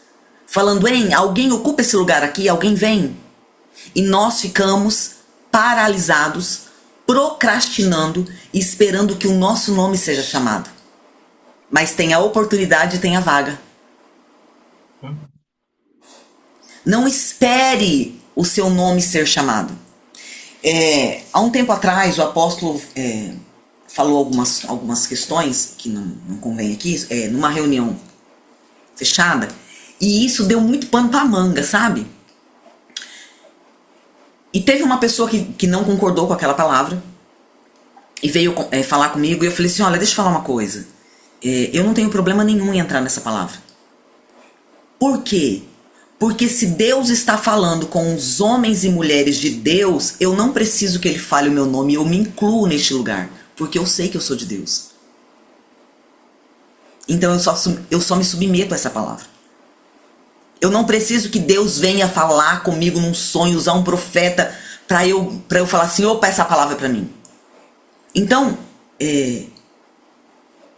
falando, alguém ocupa esse lugar aqui, alguém vem. E nós ficamos paralisados, procrastinando, esperando que o nosso nome seja chamado. Mas tem a oportunidade e tem a vaga. Não espere o seu nome ser chamado. Há um tempo atrás, o apóstolo falou algumas questões, que não convém aqui, numa reunião fechada, e isso deu muito pano pra manga, sabe? E teve uma pessoa que não concordou com aquela palavra, e veio falar comigo, e eu falei assim, olha, deixa eu falar uma coisa, eu não tenho problema nenhum em entrar nessa palavra. Por quê? Porque se Deus está falando com os homens e mulheres de Deus, eu não preciso que ele fale o meu nome, eu me incluo neste lugar, porque eu sei que eu sou de Deus. Então eu só me submeto a essa palavra. Eu não preciso que Deus venha falar comigo num sonho, usar um profeta para eu falar assim, opa, essa palavra é para mim. Então,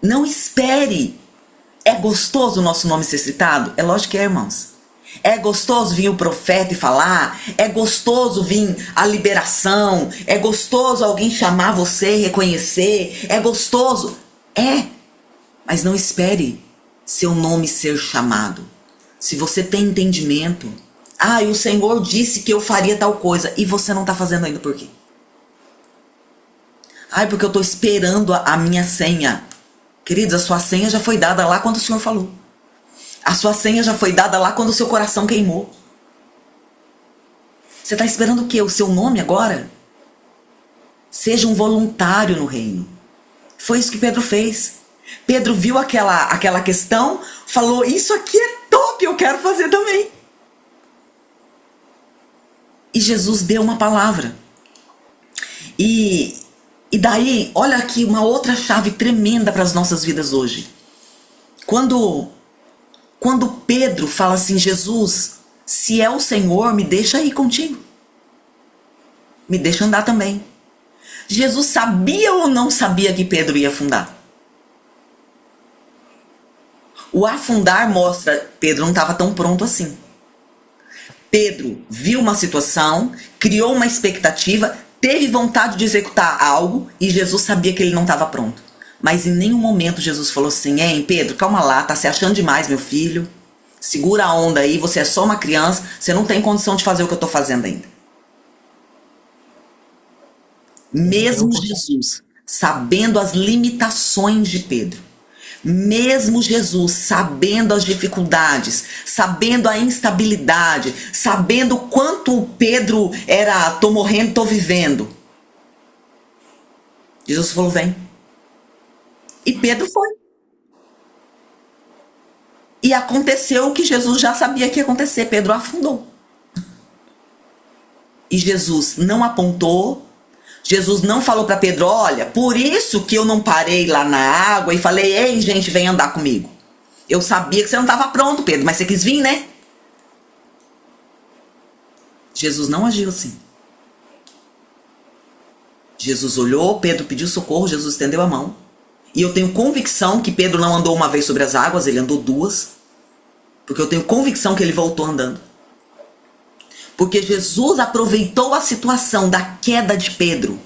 não espere. É gostoso o nosso nome ser citado? É lógico que é, irmãos. É gostoso vir o profeta e falar, é gostoso vir a liberação, é gostoso alguém chamar você, reconhecer, é gostoso. Mas não espere seu nome ser chamado. Se você tem entendimento, e o Senhor disse que eu faria tal coisa, e você não está fazendo ainda por quê? Porque eu estou esperando a minha senha. Queridos, a sua senha já foi dada lá quando o Senhor falou. A sua senha já foi dada lá quando o seu coração queimou. Você está esperando o quê? O seu nome agora? Seja um voluntário no reino. Foi isso que Pedro fez. Pedro viu aquela questão, falou, isso aqui é top, eu quero fazer também. E Jesus deu uma palavra. E daí, olha aqui uma outra chave tremenda para as nossas vidas hoje. Quando Pedro fala assim, Jesus, se é o Senhor, me deixa ir contigo. Me deixa andar também. Jesus sabia ou não sabia que Pedro ia afundar? O afundar mostra que Pedro não estava tão pronto assim. Pedro viu uma situação, criou uma expectativa, teve vontade de executar algo e Jesus sabia que ele não estava pronto. Mas em nenhum momento Jesus falou assim, Pedro, calma lá, tá se achando demais, meu filho. Segura a onda aí, você é só uma criança, você não tem condição de fazer o que eu tô fazendo ainda. Mesmo Jesus, sabendo as limitações de Pedro, mesmo Jesus sabendo as dificuldades, sabendo a instabilidade, sabendo quanto Pedro era, tô morrendo, tô vivendo, Jesus falou, vem. E Pedro foi. E aconteceu o que Jesus já sabia que ia acontecer. Pedro afundou. E Jesus não apontou. Jesus não falou para Pedro, olha, por isso que eu não parei lá na água e falei, ei, gente, vem andar comigo. Eu sabia que você não estava pronto, Pedro, mas você quis vir, né? Jesus não agiu assim. Jesus olhou, Pedro pediu socorro, Jesus estendeu a mão. E eu tenho convicção que Pedro não andou uma vez sobre as águas, ele andou duas. Porque eu tenho convicção que ele voltou andando. Porque Jesus aproveitou a situação da queda de Pedro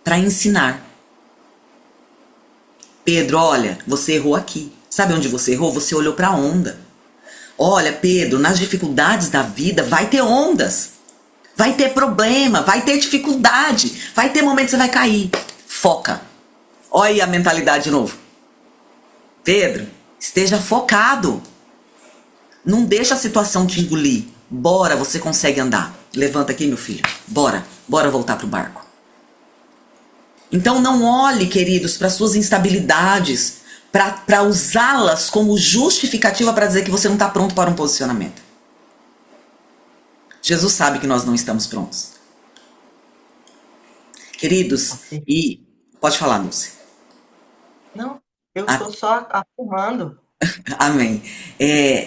para ensinar. Pedro, olha, você errou aqui. Sabe onde você errou? Você olhou para a onda. Olha, Pedro, nas dificuldades da vida vai ter ondas. Vai ter problema, vai ter dificuldade. Vai ter momento que você vai cair. Foca. Olha aí a mentalidade de novo. Pedro, esteja focado. Não deixa a situação te engolir. Bora, você consegue andar. Levanta aqui, meu filho. Bora voltar pro barco. Então não olhe, queridos, para suas instabilidades, para usá-las como justificativa para dizer que você não está pronto para um posicionamento. Jesus sabe que nós não estamos prontos. Queridos, e pode falar, Dulce.
Não, eu estou só afirmando.
Amém.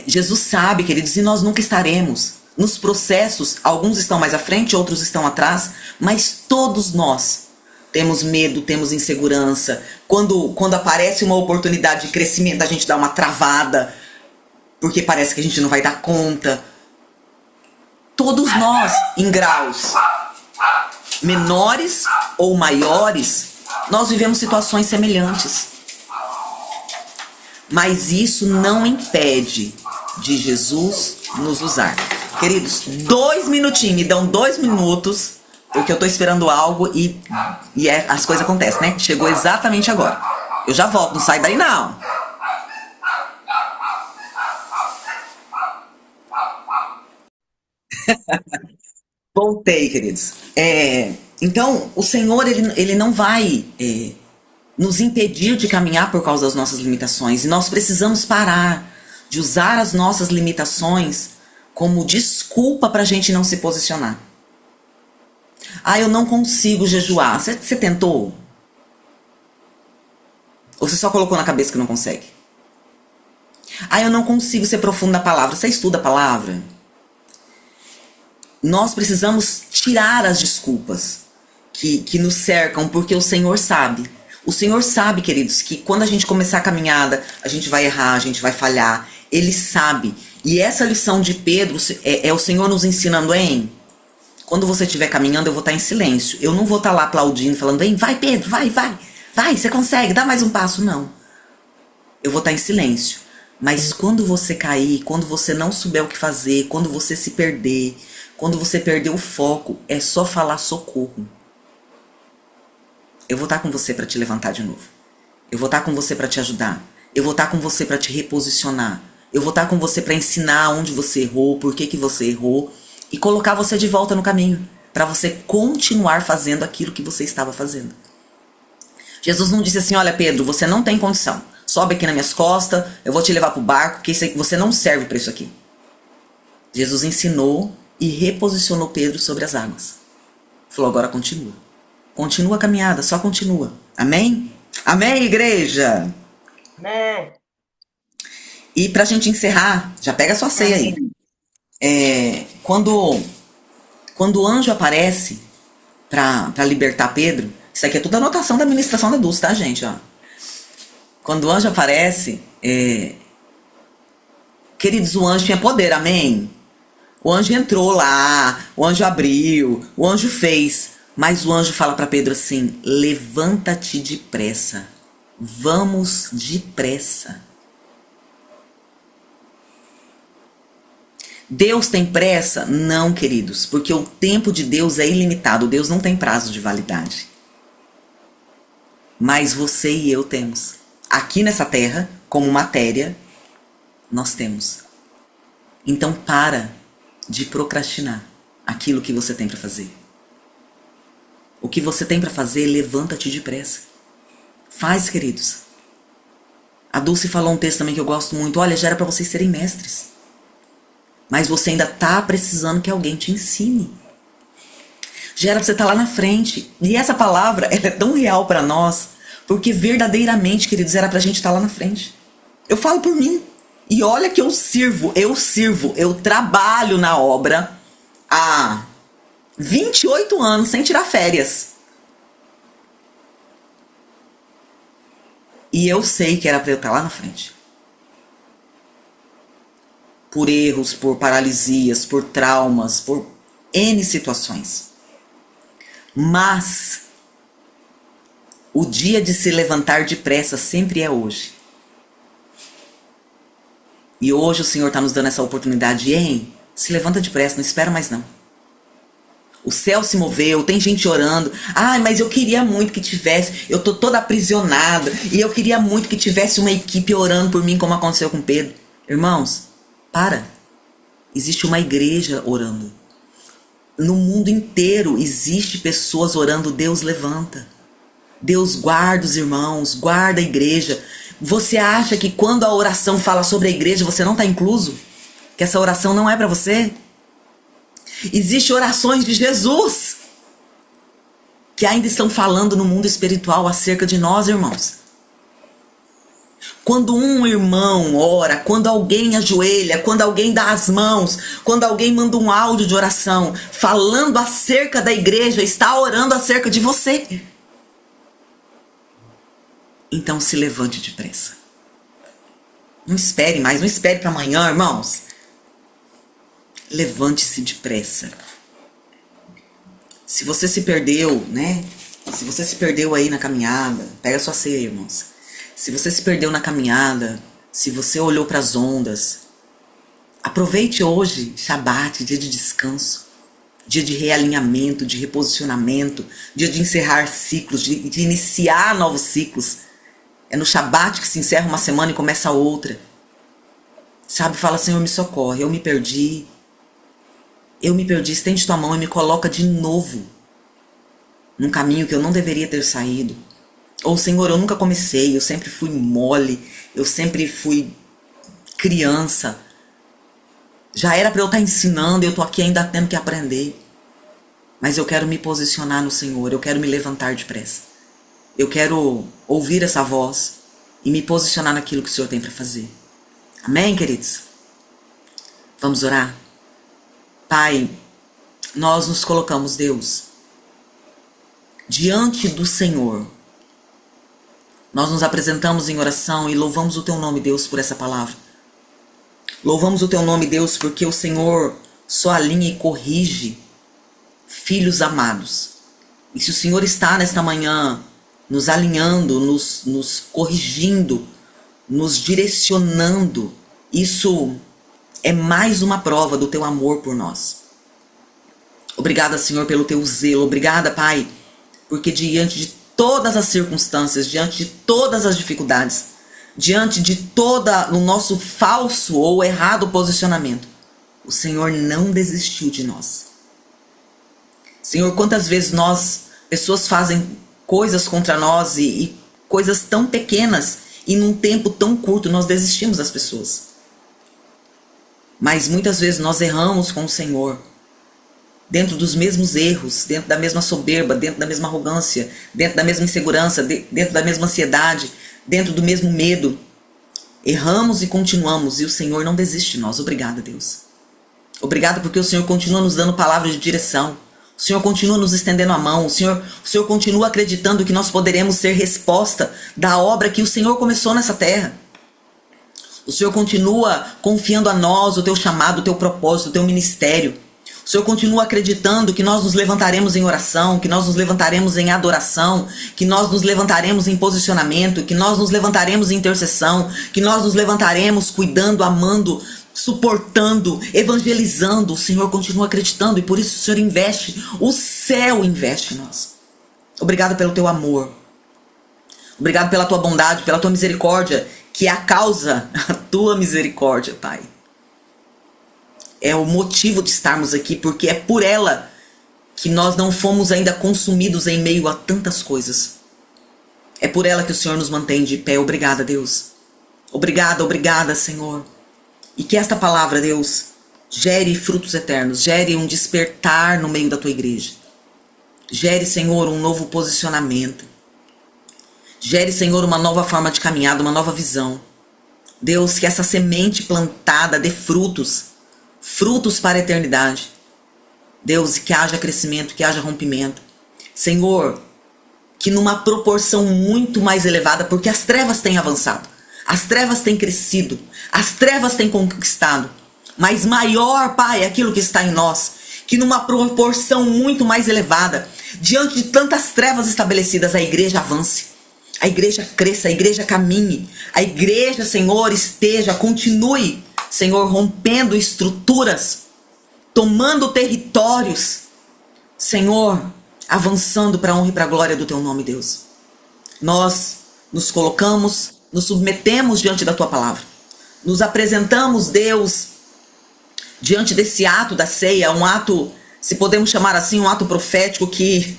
Jesus sabe, queridos, e nós nunca estaremos. Nos processos, alguns estão mais à frente, outros estão atrás, mas todos nós temos medo, temos insegurança. Quando aparece uma oportunidade de crescimento, a gente dá uma travada, porque parece que a gente não vai dar conta. Todos nós, em graus menores ou maiores, nós vivemos situações semelhantes. Mas isso não impede de Jesus nos usar. Queridos, 2 minutinhos, me dão 2 minutos, porque eu tô esperando algo e as coisas acontecem, né? Chegou exatamente agora. Eu já volto, não sai daí não. Voltei, queridos. Então, o Senhor, ele não vai nos impedir de caminhar por causa das nossas limitações. E nós precisamos parar de usar as nossas limitações como desculpa para a gente não se posicionar. Ah, eu não consigo jejuar. Você tentou? Ou você só colocou na cabeça que não consegue? Ah, eu não consigo ser profundo na palavra. Você estuda a palavra? Nós precisamos tirar as desculpas que nos cercam, porque o Senhor sabe. O Senhor sabe, queridos, que quando a gente começar a caminhada, a gente vai errar, a gente vai falhar. Ele sabe. E essa lição de Pedro é o Senhor nos ensinando, hein? Quando você estiver caminhando, eu vou estar em silêncio. Eu não vou estar lá aplaudindo, falando, hein, vai Pedro, vai, você consegue, dá mais um passo, não. Eu vou estar em silêncio. Mas quando você cair, quando você não souber o que fazer, quando você se perder, quando você perder o foco, é só falar socorro. Eu vou estar com você para te levantar de novo. Eu vou estar com você para te ajudar. Eu vou estar com você para te reposicionar. Eu vou estar com você para ensinar onde você errou, por que você errou e colocar você de volta no caminho, para você continuar fazendo aquilo que você estava fazendo. Jesus não disse assim, olha Pedro, você não tem condição. Sobe aqui nas minhas costas, eu vou te levar para o barco, porque você não serve para isso aqui. Jesus ensinou e reposicionou Pedro sobre as águas. Falou, agora continua. Continua a caminhada, só continua. Amém? Amém, igreja?
Amém.
E pra gente encerrar, já pega a sua ceia aí. Quando o anjo aparece pra libertar Pedro, isso aqui é tudo anotação da ministração da Dulce, tá, gente? Ó. Quando o anjo aparece, queridos, o anjo tinha poder, amém? O anjo entrou lá, o anjo abriu, o anjo fez. Mas o anjo fala para Pedro assim, levanta-te depressa, vamos depressa. Deus tem pressa? Não, queridos, porque o tempo de Deus é ilimitado, Deus não tem prazo de validade. Mas você e eu temos. Aqui nessa terra, como matéria, nós temos. Então para de procrastinar aquilo que você tem para fazer. O que você tem para fazer, levanta-te depressa. Faz, queridos. A Dulce falou um texto também que eu gosto muito. Olha, já era para vocês serem mestres. Mas você ainda tá precisando que alguém te ensine. Já era para você estar lá na frente. E essa palavra, ela é tão real para nós, porque verdadeiramente, queridos, era pra gente estar lá na frente. Eu falo por mim. E olha que eu trabalho na obra há 28 anos sem tirar férias. E eu sei que era para eu estar lá na frente. Por erros, por paralisias, por traumas, por N situações. Mas o dia de se levantar depressa sempre é hoje. E hoje o Senhor está nos dando essa oportunidade. Hein? Se levanta depressa, não espera mais não. O céu se moveu, tem gente orando. Ai, mas eu queria muito que tivesse. Eu tô toda aprisionada. E eu queria muito que tivesse uma equipe orando por mim, como aconteceu com Pedro. Irmãos, para. Existe uma igreja orando. No mundo inteiro existe pessoas orando. Deus levanta. Deus guarda os irmãos, guarda a igreja. Você acha que quando a oração fala sobre a igreja, você não está incluso? Que essa oração não é para você? Existem orações de Jesus que ainda estão falando no mundo espiritual acerca de nós, irmãos. Quando um irmão ora, quando alguém ajoelha, quando alguém dá as mãos, quando alguém manda um áudio de oração falando acerca da igreja, está orando acerca de você. Então se levante depressa. Não espere mais, não espere para amanhã, irmãos. Levante-se depressa. Se você se perdeu, né? Se você se perdeu aí na caminhada, pega sua ceia, irmãos. Se você se perdeu na caminhada, se você olhou para as ondas, aproveite hoje, Shabat, dia de descanso, dia de realinhamento, de reposicionamento, dia de encerrar ciclos, de iniciar novos ciclos. É no Shabat que se encerra uma semana e começa outra. Sabe, fala, Senhor, me socorre, eu me perdi, estende tua mão e me coloca de novo num caminho que eu não deveria ter saído. Ou, Senhor, eu nunca comecei, eu sempre fui mole, eu sempre fui criança. Já era para eu estar ensinando, eu estou aqui ainda tendo que aprender. Mas eu quero me posicionar no Senhor, eu quero me levantar depressa. Eu quero ouvir essa voz e me posicionar naquilo que o Senhor tem para fazer. Amém, queridos? Vamos orar? Pai, nós nos colocamos, Deus, diante do Senhor. Nós nos apresentamos em oração e louvamos o Teu nome, Deus, por essa palavra. Louvamos o Teu nome, Deus, porque o Senhor só alinha e corrige filhos amados. E se o Senhor está nesta manhã nos alinhando, nos corrigindo, nos direcionando, isso é mais uma prova do Teu amor por nós. Obrigada, Senhor, pelo Teu zelo. Obrigada, Pai, porque diante de todas as circunstâncias, diante de todas as dificuldades, diante de todo o nosso falso ou errado posicionamento, o Senhor não desistiu de nós. Senhor, quantas vezes pessoas fazem coisas contra nós e coisas tão pequenas e num tempo tão curto nós desistimos das pessoas. Mas muitas vezes nós erramos com o Senhor, dentro dos mesmos erros, dentro da mesma soberba, dentro da mesma arrogância, dentro da mesma insegurança, dentro da mesma ansiedade, dentro do mesmo medo. Erramos e continuamos, e o Senhor não desiste de nós. Obrigada, Deus. Obrigada porque o Senhor continua nos dando palavras de direção. O Senhor continua nos estendendo a mão. O Senhor continua acreditando que nós poderemos ser resposta da obra que o Senhor começou nessa terra. O Senhor continua confiando a nós o Teu chamado, o Teu propósito, o Teu ministério. O Senhor continua acreditando que nós nos levantaremos em oração, que nós nos levantaremos em adoração, que nós nos levantaremos em posicionamento, que nós nos levantaremos em intercessão, que nós nos levantaremos cuidando, amando, suportando, evangelizando. O Senhor continua acreditando e por isso o Senhor investe, o céu investe em nós. Obrigado pelo Teu amor. Obrigado pela Tua bondade, pela Tua misericórdia, que é a causa, a Tua misericórdia, Pai. É o motivo de estarmos aqui, porque é por ela que nós não fomos ainda consumidos em meio a tantas coisas. É por ela que o Senhor nos mantém de pé. Obrigada, Deus. Obrigada, obrigada, Senhor. E que esta palavra, Deus, gere frutos eternos, gere um despertar no meio da Tua igreja. Gere, Senhor, um novo posicionamento. Gere, Senhor, uma nova forma de caminhada, uma nova visão. Deus, que essa semente plantada dê frutos para a eternidade. Deus, que haja crescimento, que haja rompimento. Senhor, que numa proporção muito mais elevada, porque as trevas têm avançado, as trevas têm crescido, as trevas têm conquistado, mas maior, Pai, é aquilo que está em nós, que numa proporção muito mais elevada, diante de tantas trevas estabelecidas, a igreja avance, a igreja cresça, a igreja caminhe, a igreja, Senhor, continue, Senhor, rompendo estruturas, tomando territórios, Senhor, avançando para a honra e para a glória do Teu nome, Deus. Nós nos colocamos, nos submetemos diante da Tua palavra. Nos apresentamos, Deus, diante desse ato da ceia, um ato, se podemos chamar assim, um ato profético que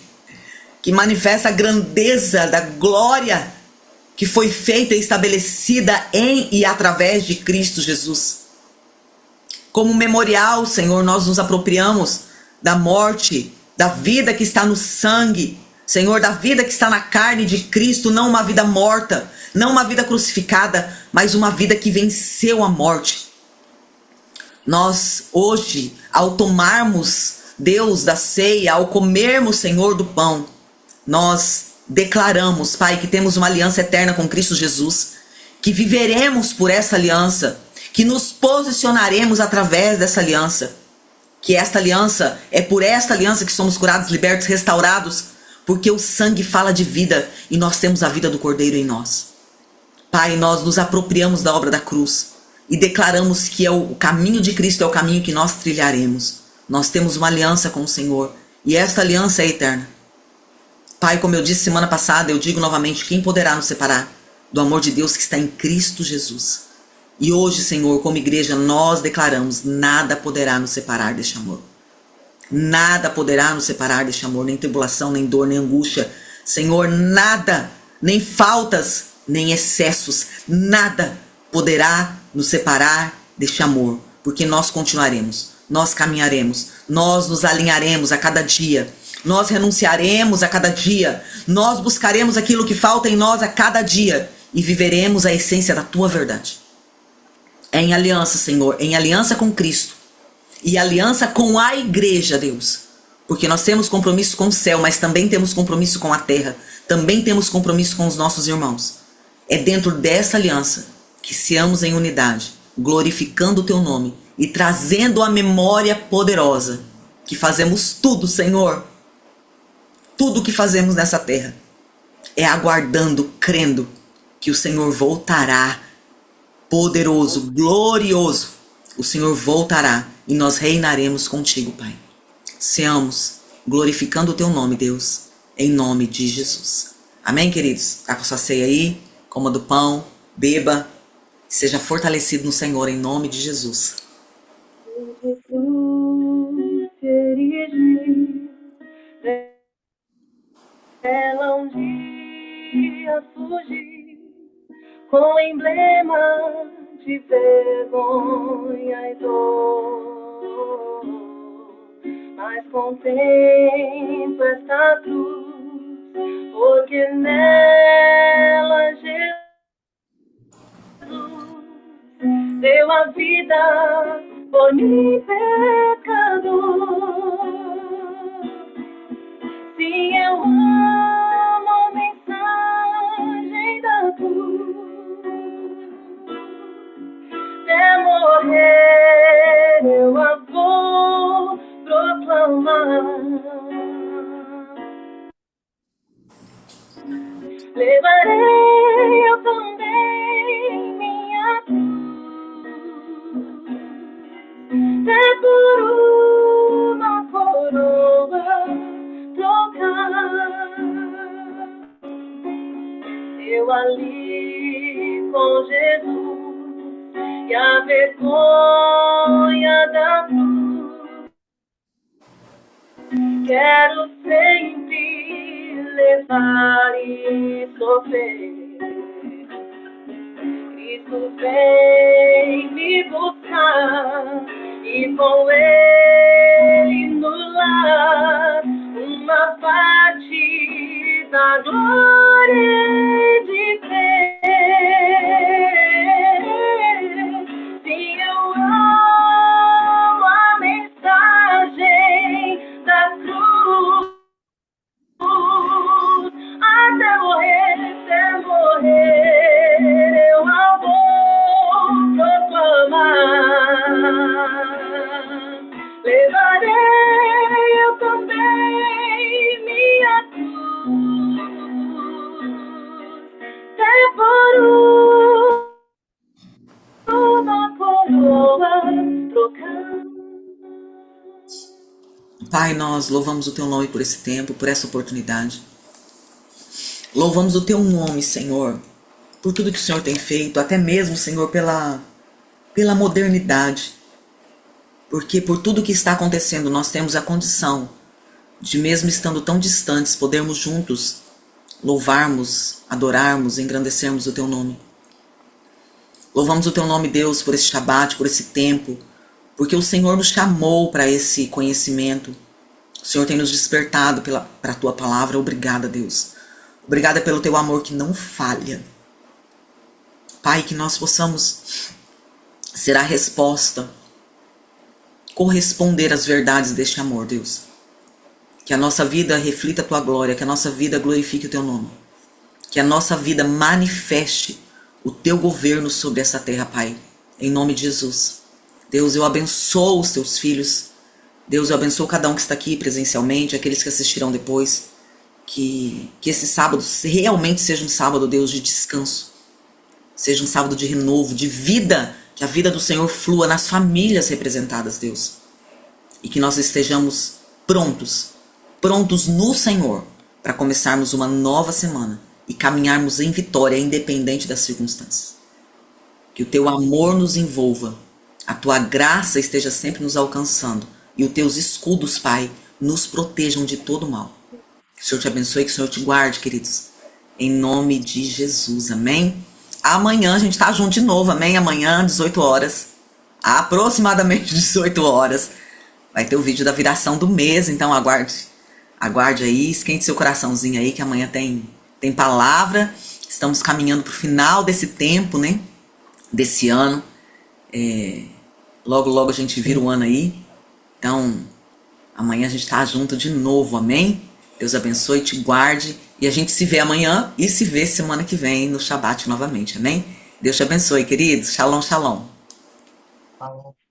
manifesta a grandeza da glória que foi feita e estabelecida em e através de Cristo Jesus. Como memorial, Senhor, nós nos apropriamos da morte, da vida que está no sangue, Senhor, da vida que está na carne de Cristo, não uma vida morta, não uma vida crucificada, mas uma vida que venceu a morte. Nós, hoje, ao tomarmos, Deus, da ceia, ao comermos, Senhor, do pão, nós declaramos, Pai, que temos uma aliança eterna com Cristo Jesus, que viveremos por essa aliança, que nos posicionaremos através dessa aliança, que esta aliança, é por esta aliança que somos curados, libertos, restaurados, porque o sangue fala de vida e nós temos a vida do Cordeiro em nós. Pai, nós nos apropriamos da obra da cruz e declaramos que o caminho de Cristo é o caminho que nós trilharemos. Nós temos uma aliança com o Senhor e esta aliança é eterna. Pai, como eu disse semana passada, eu digo novamente, quem poderá nos separar do amor de Deus que está em Cristo Jesus? E hoje, Senhor, como igreja, nós declaramos, nada poderá nos separar deste amor. Nada poderá nos separar deste amor, nem tribulação, nem dor, nem angústia. Senhor, nada, nem faltas, nem excessos, nada poderá nos separar deste amor, porque nós continuaremos, nós caminharemos, nós nos alinharemos a cada dia, nós renunciaremos a cada dia, nós buscaremos aquilo que falta em nós a cada dia e viveremos a essência da Tua verdade. É em aliança, Senhor, em aliança com Cristo e aliança com a igreja, Deus, porque nós temos compromisso com o céu, mas também temos compromisso com a terra, também temos compromisso com os nossos irmãos. É dentro dessa aliança que seamos em unidade, glorificando o Teu nome e trazendo a memória poderosa que fazemos tudo, Senhor. Tudo que fazemos nessa terra é aguardando, crendo que o Senhor voltará poderoso, glorioso. O Senhor voltará e nós reinaremos contigo, Pai. Seamos glorificando o Teu nome, Deus, em nome de Jesus. Amém, queridos? Tá com sua ceia aí, coma do pão, beba, seja fortalecido no Senhor em nome de Jesus.
Ela um dia surgiu com emblema de vergonha e dor, mas contempla esta cruz, porque nela Jesus deu a vida por mim, pecador. Sim, eu amo a mensagem da cruz, até morrer eu a vou proclamar. Levarei eu também minha cruz, até por uma coroa trocar. Eu ali com Jesus e a vergonha da cruz quero sempre levar e sofrer. Cristo vem me buscar e com Ele no lar uma parte da glória de ter. Sim, eu amo a mensagem da cruz,
Pai, nós louvamos o teu nome por esse tempo, por essa oportunidade. Louvamos o teu nome, Senhor, por tudo que o Senhor tem feito, até mesmo, Senhor, pela modernidade. Porque por tudo que está acontecendo, nós temos a condição de, mesmo estando tão distantes, podermos juntos louvarmos, adorarmos, engrandecermos o teu nome. Louvamos o teu nome, Deus, por esse Shabat, por esse tempo, porque o Senhor nos chamou para esse conhecimento. O Senhor tem nos despertado para a tua palavra. Obrigada, Deus. Obrigada pelo teu amor que não falha. Pai, que nós possamos ser a resposta, corresponder às verdades deste amor, Deus. Que a nossa vida reflita a tua glória, que a nossa vida glorifique o teu nome. Que a nossa vida manifeste o teu governo sobre essa terra, Pai. Em nome de Jesus. Deus, eu abençoo os teus filhos. Deus, eu abençoo cada um que está aqui presencialmente, aqueles que assistirão depois. Que esse sábado realmente seja um sábado, Deus, de descanso. Seja um sábado de renovo, de vida. Que a vida do Senhor flua nas famílias representadas, Deus. E que nós estejamos prontos no Senhor, para começarmos uma nova semana e caminharmos em vitória, independente das circunstâncias. Que o teu amor nos envolva, a tua graça esteja sempre nos alcançando e os teus escudos, Pai, nos protejam de todo mal. Que o Senhor te abençoe, que o Senhor te guarde, queridos. Em nome de Jesus, amém? Amanhã a gente tá junto de novo, amém? Amanhã, 18 horas, aproximadamente 18 horas, vai ter o vídeo da viração do mês, então aguarde aí, esquente seu coraçãozinho aí, que amanhã tem palavra. Estamos caminhando pro final desse tempo, né? Desse ano. Logo a gente vira o ano aí. Então, amanhã a gente tá junto de novo, amém? Deus abençoe, te guarde. E a gente se vê amanhã e se vê semana que vem no Shabat novamente, amém? Deus te abençoe, queridos. Shalom, shalom.
Falou.